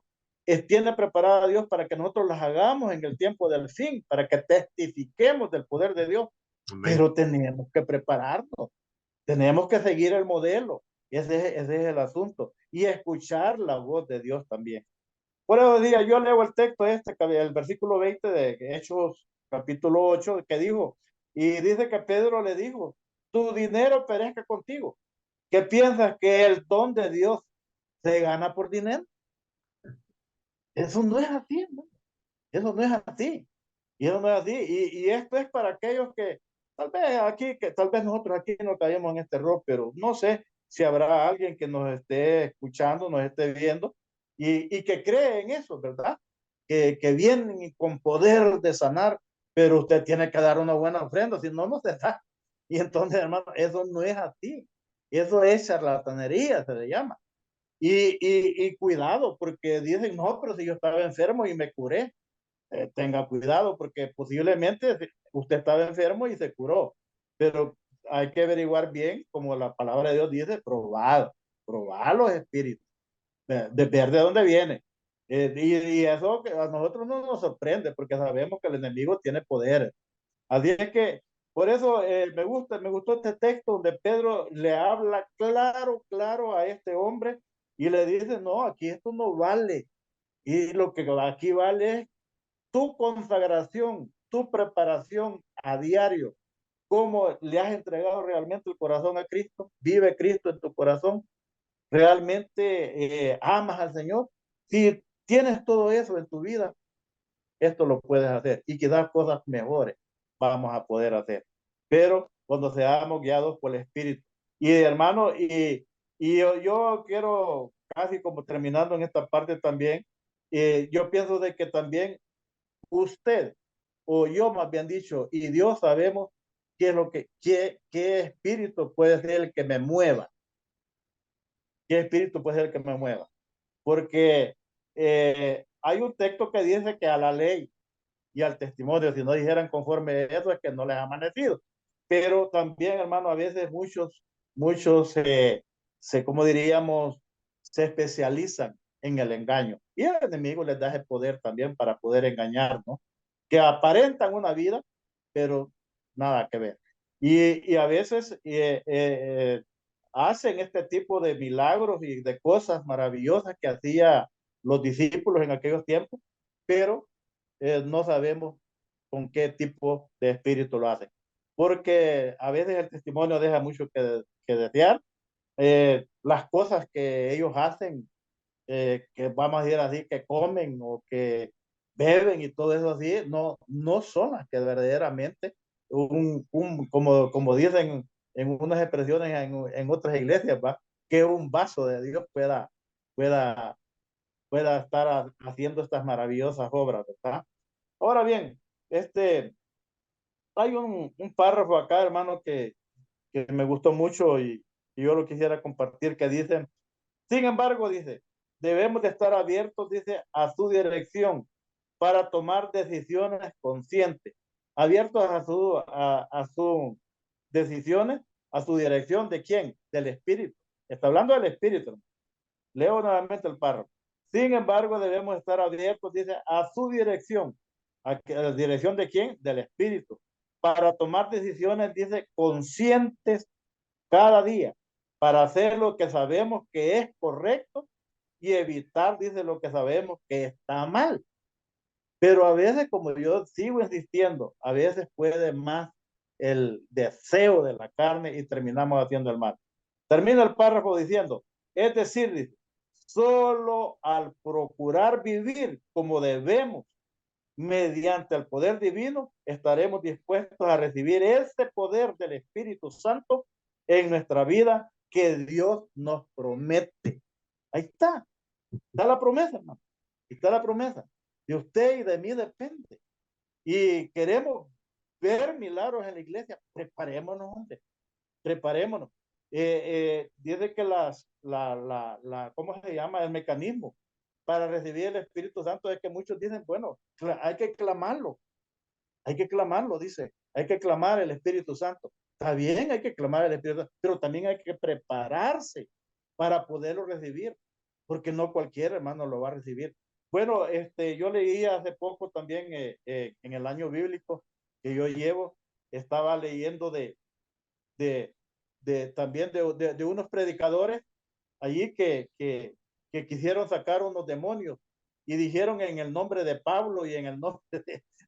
tiene preparada a Dios para que nosotros las hagamos en el tiempo del fin, para que testifiquemos del poder de Dios. Amén. Pero tenemos que prepararnos, tenemos que seguir el modelo. Ese es el asunto. Y escuchar la voz de Dios también. Por eso decía, yo leo el texto el versículo 20 de Hechos capítulo 8, que dijo, y dice que Pedro le dijo, tu dinero perezca contigo. ¿Qué piensas que el don de Dios se gana por dinero? Eso no es así, ¿no? Eso no es así. Y eso no es así. Y esto es para aquellos que tal vez nosotros aquí no caemos en este error, pero no sé si habrá alguien que nos esté escuchando, nos esté viendo y que cree en eso, ¿verdad? Que vienen con poder de sanar, pero usted tiene que dar una buena ofrenda, si no, no se da. Y entonces, hermano, eso no es así. Eso es charlatanería, se le llama. Y cuidado, porque dicen, no, pero si yo estaba enfermo y me curé, tenga cuidado porque posiblemente usted estaba enfermo y se curó, pero hay que averiguar bien, como la palabra de Dios dice, probar los espíritus, de ver de dónde viene. Y eso que a nosotros no nos sorprende porque sabemos que el enemigo tiene poder. Así es que por eso me gustó este texto donde Pedro le habla claro a este hombre y le dice, no, aquí esto no vale. Y lo que aquí vale es tu consagración, tu preparación a diario, cómo le has entregado realmente el corazón a Cristo, vive Cristo en tu corazón, realmente amas al Señor. Si tienes todo eso en tu vida, esto lo puedes hacer y quizás cosas mejores vamos a poder hacer. Pero cuando seamos guiados por el Espíritu. Y hermano, yo quiero casi como terminando en esta parte también, yo pienso de que también usted o yo más bien dicho, y Dios sabemos qué es qué espíritu puede ser el que me mueva, qué espíritu puede ser el que me mueva. Porque hay un texto que dice que a la ley y al testimonio, si no dijeran conforme a eso, es que no les ha amanecido. Pero también, hermano, a veces muchos como diríamos, se especializan en el engaño. Y el enemigo les da ese poder también para poder engañar, ¿no? Que aparentan una vida, pero nada que ver. Y a veces hacen este tipo de milagros y de cosas maravillosas que hacía los discípulos en aquellos tiempos, pero no sabemos con qué tipo de espíritu lo hacen. Porque a veces el testimonio deja mucho que desear. Las cosas que ellos hacen, que vamos a decir así, que comen o que beben y todo eso así, no son las que verdaderamente, como dicen en unas expresiones en otras iglesias, ¿va? Que un vaso de Dios pueda, pueda estar haciendo estas maravillosas obras, ¿verdad? Ahora bien, hay un párrafo acá, hermano, que me gustó mucho y yo lo quisiera compartir, que dice, sin embargo, dice, debemos de estar abiertos, dice, a su dirección para tomar decisiones conscientes, abiertos a sus decisiones, a su dirección, ¿de quién? Del Espíritu. Está hablando del Espíritu. Leo nuevamente el párrafo. Sin embargo, debemos estar abiertos, dice, a su dirección. ¿A la dirección de quién? Del Espíritu. Para tomar decisiones, dice, conscientes cada día. Para hacer lo que sabemos que es correcto y evitar, dice, lo que sabemos que está mal. Pero a veces, como yo sigo insistiendo, a veces puede más el deseo de la carne y terminamos haciendo el mal. Termina el párrafo diciendo, es decir, dice, solo al procurar vivir como debemos, mediante el poder divino, estaremos dispuestos a recibir ese poder del Espíritu Santo en nuestra vida que Dios nos promete. Ahí está la promesa, hermano. Está la promesa. De usted y de mí depende. Y queremos ver milagros en la iglesia. Preparémonos, hombre. Preparémonos. Dice que ¿cómo se llama? El mecanismo para recibir el Espíritu Santo es que muchos dicen, bueno, hay que clamarlo, dice, hay que clamar el Espíritu Santo. Está bien, hay que clamar el Espíritu Santo, pero también hay que prepararse para poderlo recibir, porque no cualquier hermano lo va a recibir. Bueno, yo leí hace poco también en el año bíblico que yo llevo, estaba leyendo de, también de unos predicadores allí que quisieron sacar unos demonios y dijeron en el nombre de Pablo y en el nombre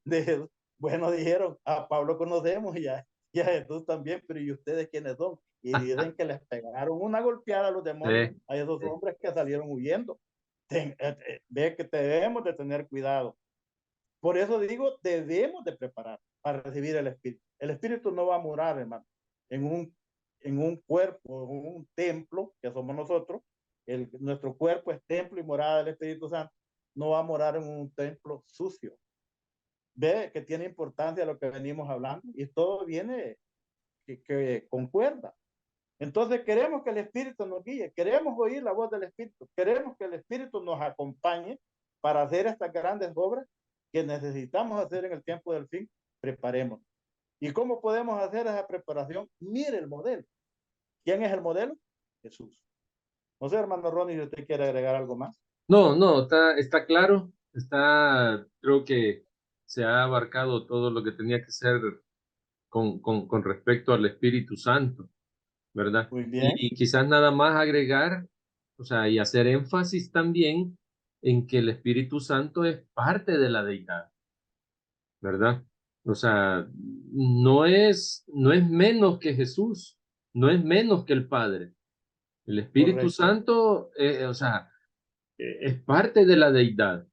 de bueno, dijeron, a Pablo conocemos y a Jesús también, pero ¿y ustedes quiénes son? Y dicen que les pegaron una golpeada a los demonios, Sí, a esos sí. hombres que salieron huyendo. Ve que debemos de tener cuidado. Por eso digo, debemos de preparar para recibir el Espíritu. El Espíritu no va a morar, hermano, en un cuerpo, en un templo, que somos nosotros. Nuestro cuerpo es templo y morada del Espíritu Santo. No va a morar en un templo sucio. Ve que tiene importancia lo que venimos hablando y todo viene que concuerda. Entonces queremos que el Espíritu nos guíe, queremos oír la voz del Espíritu, queremos que el Espíritu nos acompañe para hacer estas grandes obras que necesitamos hacer en el tiempo del fin. Preparemos. ¿Y cómo podemos hacer esa preparación? Mire el modelo. ¿Quién es el modelo? Jesús. No sé, hermano Ronnie, si usted quiere agregar algo más. No, no, está claro, creo que se ha abarcado todo lo que tenía que ser con respecto al Espíritu Santo, ¿verdad? Muy bien, Y quizás nada más agregar, o sea, y hacer énfasis también en que el Espíritu Santo es parte de la deidad, ¿verdad? O sea, no es menos que Jesús, no es menos que el Padre. El Espíritu correcto. Santo, o sea, es parte de la deidad,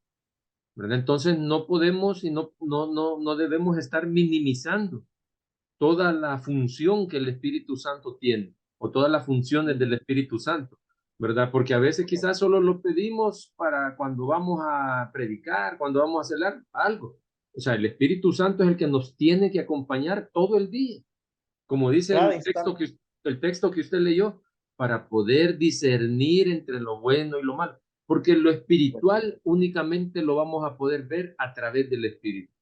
¿verdad? Entonces no podemos y no debemos estar minimizando toda la función que el Espíritu Santo tiene o todas las funciones del Espíritu Santo, ¿verdad? Porque a veces quizás solo lo pedimos para cuando vamos a predicar, cuando vamos a hacer algo. O sea, el Espíritu Santo es el que nos tiene que acompañar todo el día, como dice Cada instante. el texto que usted leyó, para poder discernir entre lo bueno y lo malo. Porque lo espiritual únicamente lo vamos a poder ver a través del Espíritu,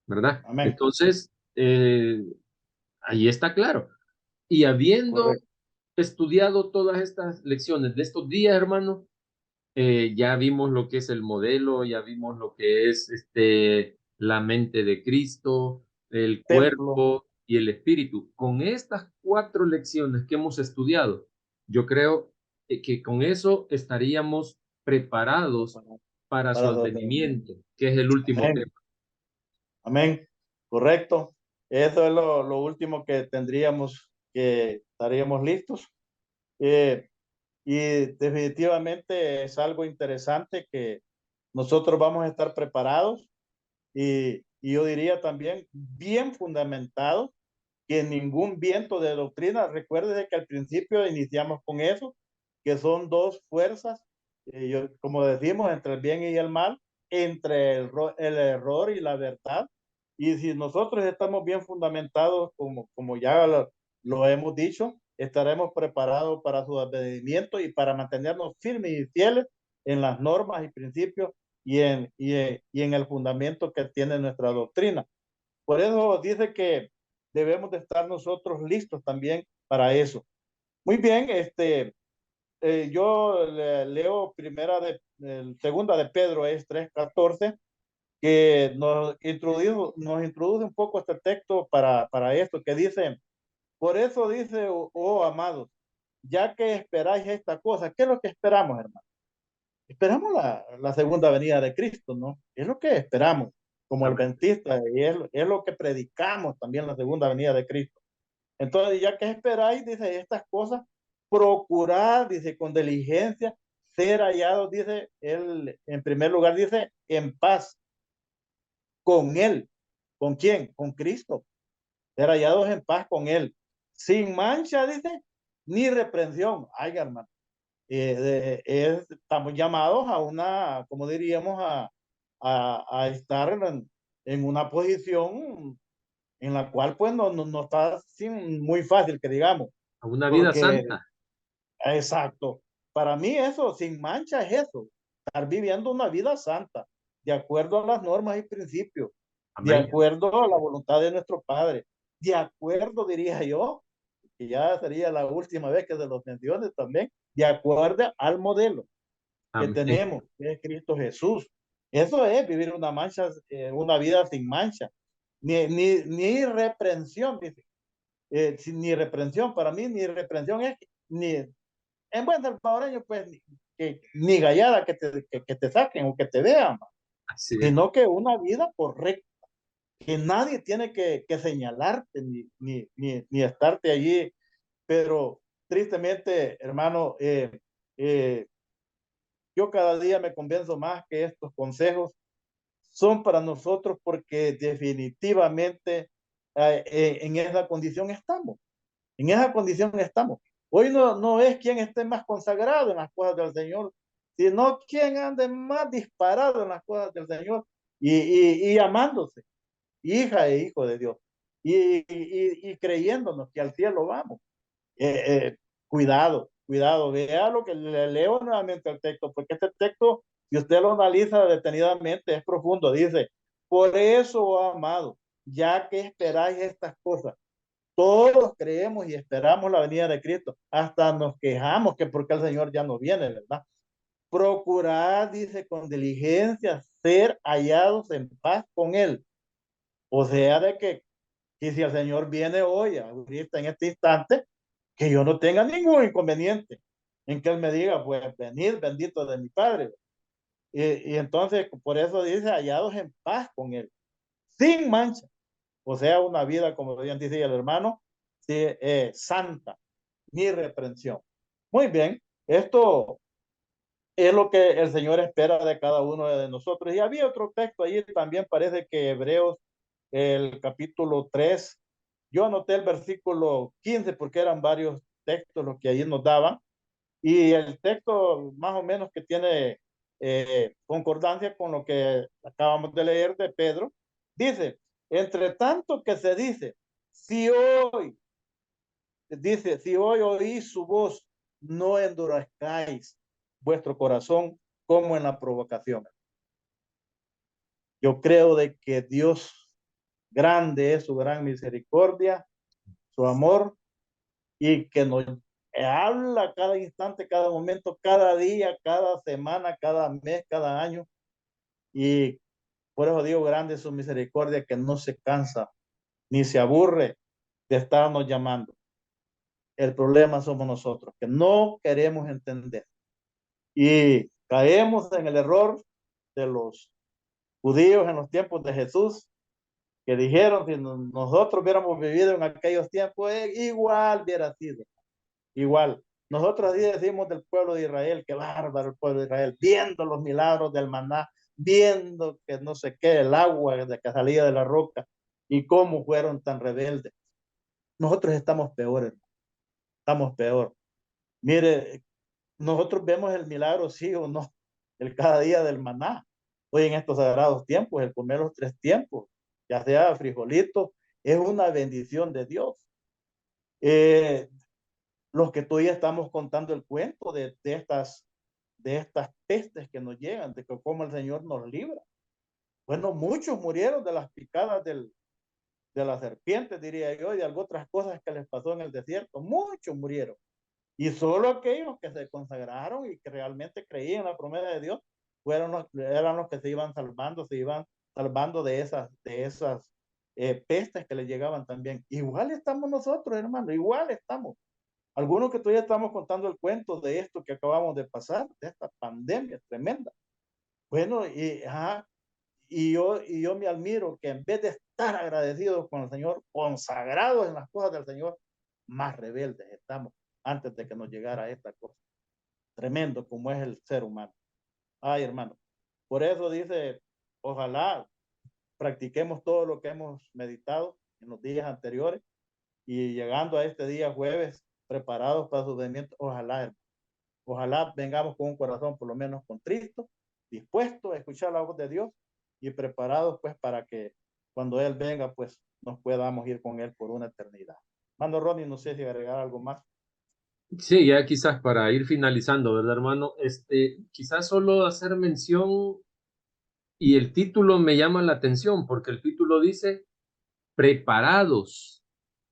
¿verdad? Amén. Entonces, ahí está claro. Y habiendo Correcto. estudiado todas estas lecciones de estos días, hermano, ya vimos lo que es el modelo, ya vimos lo que es la mente de Cristo, el Templo. cuerpo y el espíritu. Con estas 4 lecciones que hemos estudiado, yo creo que con eso estaríamos preparados Para, para su para los demás. advenimiento, que es el último Amén. tema. Amén. Correcto. Eso es lo último que tendríamos, que estaríamos listos. Eh, y definitivamente es algo interesante que nosotros vamos a estar preparados y yo diría también bien fundamentados, que ningún viento de doctrina, recuérdese que al principio iniciamos con eso, que son dos fuerzas, como decimos, entre el bien y el mal, entre el error y la verdad. Y si nosotros estamos bien fundamentados, como ya lo hemos dicho, estaremos preparados para su advenimiento y para mantenernos firmes y fieles en las normas y principios y en el fundamento que tiene nuestra doctrina. Por eso dice que debemos de estar nosotros listos también para eso. Muy bien, yo leo segunda de Pedro, es 3:14, que nos introduce un poco este texto para esto, que dice, por eso dice, oh amados, ya que esperáis esta cosa, ¿qué es lo que esperamos, hermano? esperamos la segunda venida de Cristo, ¿no? Es lo que esperamos como Amén. adventistas y es lo que predicamos también, la segunda venida de Cristo. Entonces, ya que esperáis, dice, estas cosas, procurad, dice, con diligencia, ser hallados, dice, él, en primer lugar, dice, en paz con él. ¿Con quién? Con Cristo. Ser hallados en paz con él. Sin mancha, dice, ni reprensión. Ay, hermano. Estamos llamados a una, como diríamos, a estar en una posición en la cual pues no está muy fácil que digamos, A una vida porque santa. exacto, para mí eso, sin mancha es eso, estar viviendo una vida santa, de acuerdo a las normas y principios, de Amén. acuerdo a la voluntad de nuestro Padre, de acuerdo, diría yo, que ya sería la última vez que se los mencione también, de acuerdo al modelo que Amén. tenemos, que es Cristo Jesús. Eso es vivir una vida sin mancha, ni reprensión, dice. Ni reprensión, para mí, ni reprensión es, ni, en buen salvadoreño, pues, ni gallada que te saquen o que te vean, Así es. sino que una vida correcta, que nadie tiene que señalarte ni estarte allí, pero tristemente, hermano, yo cada día me convenzo más que estos consejos son para nosotros porque definitivamente en esa condición estamos. En esa condición estamos. Hoy no es quien esté más consagrado en las cosas del Señor, sino quien ande más disparado en las cosas del Señor y amándose, hija e hijo de Dios, y creyéndonos que al cielo vamos. Cuidado, cuidado, vea lo que le leo nuevamente el texto, porque este texto, si usted lo analiza detenidamente, es profundo. Dice, por eso, oh amado, ya que esperáis estas cosas, todos creemos y esperamos la venida de Cristo, hasta nos quejamos que porque el Señor ya no viene, ¿verdad? Procurar, dice, con diligencia ser hallados en paz con Él. O sea, de que y si el Señor viene hoy, ahorita en este instante, que yo no tenga ningún inconveniente en que Él me diga, pues venid, bendito de mi Padre. Y entonces, por eso dice, hallados en paz con Él, sin mancha. O sea, una vida, como bien dice el hermano, sí, santa, ni reprensión. Muy bien, esto es lo que el Señor espera de cada uno de nosotros. Y había otro texto ahí, también parece que Hebreos, el capítulo 3, yo anoté el versículo 15 porque eran varios textos los que allí nos daban. Y el texto más o menos que tiene concordancia con lo que acabamos de leer de Pedro, dice, entre tanto que se dice, si hoy, dice, si hoy oís su voz, no endurezcáis vuestro corazón como en la provocación. Yo creo de que Dios grande es su gran misericordia, su amor, y que nos habla cada instante, cada momento, cada día, cada semana, cada mes, cada año. Y por eso digo grande es su misericordia que no se cansa ni se aburre de estarnos llamando. El problema somos nosotros, que no queremos entender. Y caemos en el error de los judíos en los tiempos de Jesús, que dijeron que nosotros hubiéramos vivido en aquellos tiempos, igual hubiera sido, igual. Nosotros así decimos del pueblo de Israel, que bárbaro el pueblo de Israel, viendo los milagros del maná, viendo que no sé qué, el agua de que salía de la roca y cómo fueron tan rebeldes. Nosotros estamos peores, estamos peor. Mire, nosotros vemos el milagro, sí o no, el cada día del maná. Hoy en estos sagrados tiempos, el comer los 3 tiempos, ya sea frijolito, es una bendición de Dios. Eh, los que todavía estamos contando el cuento de estas pestes que nos llegan, de que cómo el Señor nos libra. Bueno, muchos murieron de las picadas de las serpientes, diría yo, y de algunas otras cosas que les pasó en el desierto. Muchos murieron. Y solo aquellos que se consagraron y que realmente creían en la promesa de Dios eran los que se iban salvando de esas pestes que les llegaban también. Igual estamos nosotros, hermano, igual estamos. Algunos que todavía estamos contando el cuento de esto que acabamos de pasar, de esta pandemia tremenda. Bueno, y yo me admiro que en vez de estar agradecidos con el Señor, consagrados en las cosas del Señor, más rebeldes estamos antes de que nos llegara esta cosa. Tremendo como es el ser humano. Ay, hermano. Por eso dice, ojalá practiquemos todo lo que hemos meditado en los días anteriores y llegando a este día jueves, preparados para su venimiento, ojalá, hermano. Ojalá vengamos con un corazón por lo menos contrito, dispuesto a escuchar la voz de Dios y preparados pues para que cuando Él venga pues nos podamos ir con Él por una eternidad. Mando Ronnie, no sé si agregar algo más. Sí, ya quizás para ir finalizando, ¿verdad, hermano? Quizás solo hacer mención, y el título me llama la atención porque el título dice preparados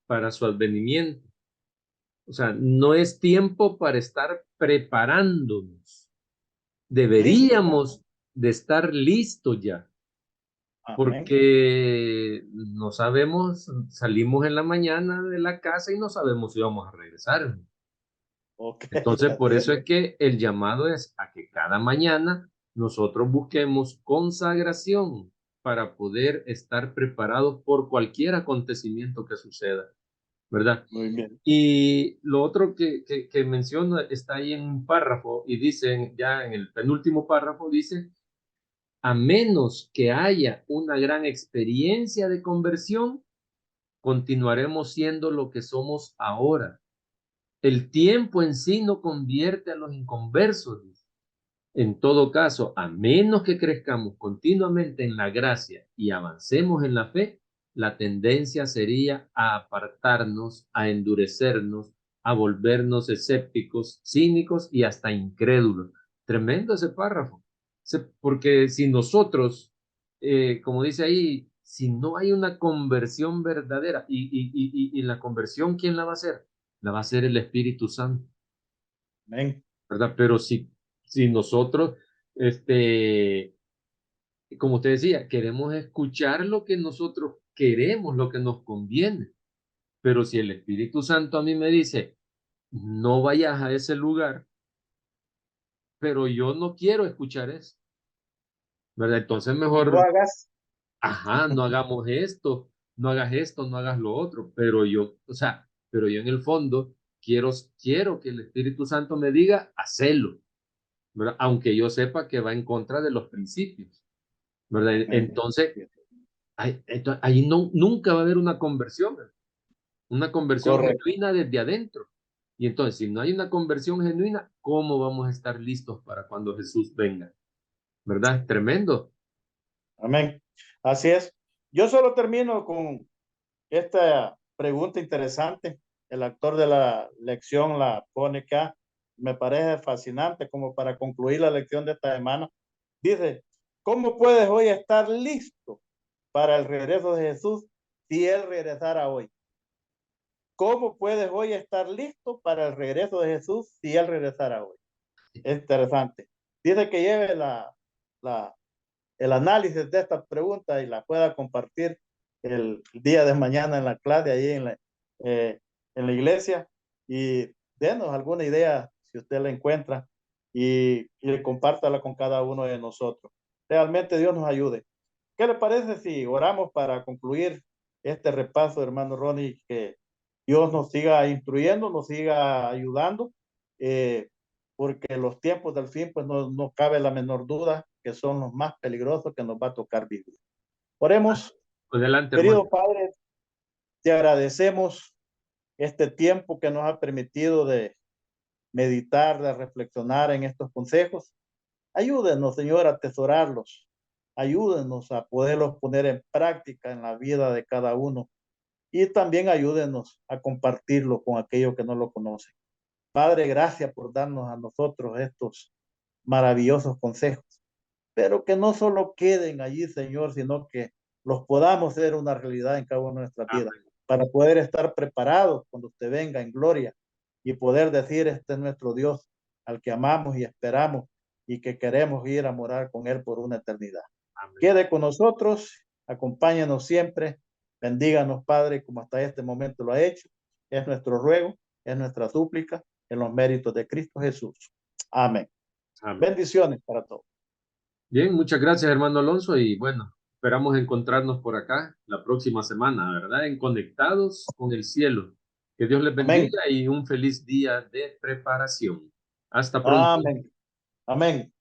para su advenimiento. O sea, no es tiempo para estar preparándonos. Listo. Deberíamos de estar listos ya, Amén. porque no sabemos, salimos en la mañana de la casa y no sabemos si vamos a regresar. Ok, Entonces, por así es. eso es que el llamado es a que cada mañana nosotros busquemos consagración para poder estar preparados por cualquier acontecimiento que suceda, ¿verdad? Muy bien. Y lo otro que menciona está ahí en un párrafo y dice, ya en el penúltimo párrafo, dice, a menos que haya una gran experiencia de conversión, continuaremos siendo lo que somos ahora. El tiempo en sí no convierte a los inconversos. En todo caso, a menos que crezcamos continuamente en la gracia y avancemos en la fe, la tendencia sería a apartarnos, a endurecernos, a volvernos escépticos, cínicos y hasta incrédulos. Tremendo ese párrafo. Porque si nosotros, como dice ahí, si no hay una conversión verdadera, y la conversión, ¿quién la va a hacer? La va a hacer el Espíritu Santo. Amén. ¿Verdad? Pero si nosotros, como usted decía, queremos escuchar lo que nosotros queremos, lo que nos conviene, pero si el Espíritu Santo a mí me dice, no vayas a ese lugar, pero yo no quiero escuchar eso, ¿verdad? Entonces No mejor, hagas. ajá, no hagamos esto, no hagas esto, no hagas lo otro, pero yo, o sea, pero yo en el fondo quiero que el Espíritu Santo me diga, hacelo, ¿verdad? Aunque yo sepa que va en contra de los principios, ¿verdad? Amén. Entonces, ahí no, nunca va a haber una conversión, ¿verdad? Una conversión Correcto. genuina desde adentro. Y entonces, si no hay una conversión genuina, ¿cómo vamos a estar listos para cuando Jesús venga? ¿Verdad? Tremendo. Amén. Así es. Yo solo termino con esta pregunta interesante. El actor de la lección la pone acá. Me parece fascinante como para concluir la lección de esta semana. Dice, ¿cómo puedes hoy estar listo para el regreso de Jesús si Él regresara hoy? ¿Cómo puedes hoy estar listo para el regreso de Jesús si Él regresara hoy? Es interesante. Dice que lleve la, el análisis de esta pregunta y la pueda compartir el día de mañana en la clase, ahí en la iglesia, y denos alguna idea si usted la encuentra y compártala con cada uno de nosotros. Realmente Dios nos ayude. ¿Qué le parece si oramos para concluir este repaso, hermano Ronnie? Que Dios nos siga instruyendo, nos siga ayudando, eh, porque los tiempos del fin, pues no cabe la menor duda que son los más peligrosos que nos va a tocar vivir. Oremos, Adelante, hermano. querido Padre, te agradecemos este tiempo que nos ha permitido de meditar, de reflexionar en estos consejos. Ayúdenos, Señor, a atesorarlos. Ayúdenos a poderlos poner en práctica en la vida de cada uno. Y también ayúdenos a compartirlo con aquellos que no lo conocen. Padre, gracias por darnos a nosotros estos maravillosos consejos, pero que no solo queden allí, Señor, sino que los podamos hacer una realidad en cada una de nuestras vidas, Amén. para poder estar preparados cuando usted venga en gloria y poder decir, este es nuestro Dios, al que amamos y esperamos y que queremos ir a morar con Él por una eternidad. Amén. Quede con nosotros, acompáñanos siempre, bendíganos, Padre, como hasta este momento lo ha hecho. Es nuestro ruego es nuestra súplica en los méritos de Cristo Jesús. Amén. Amén. Bendiciones para todos. Bien, muchas gracias, hermano Alonso. Y bueno, esperamos encontrarnos por acá la próxima semana, ¿verdad? En Conectados con el Cielo. Que Dios les Amén. bendiga y un feliz día de preparación. Hasta pronto. Amén. Amén.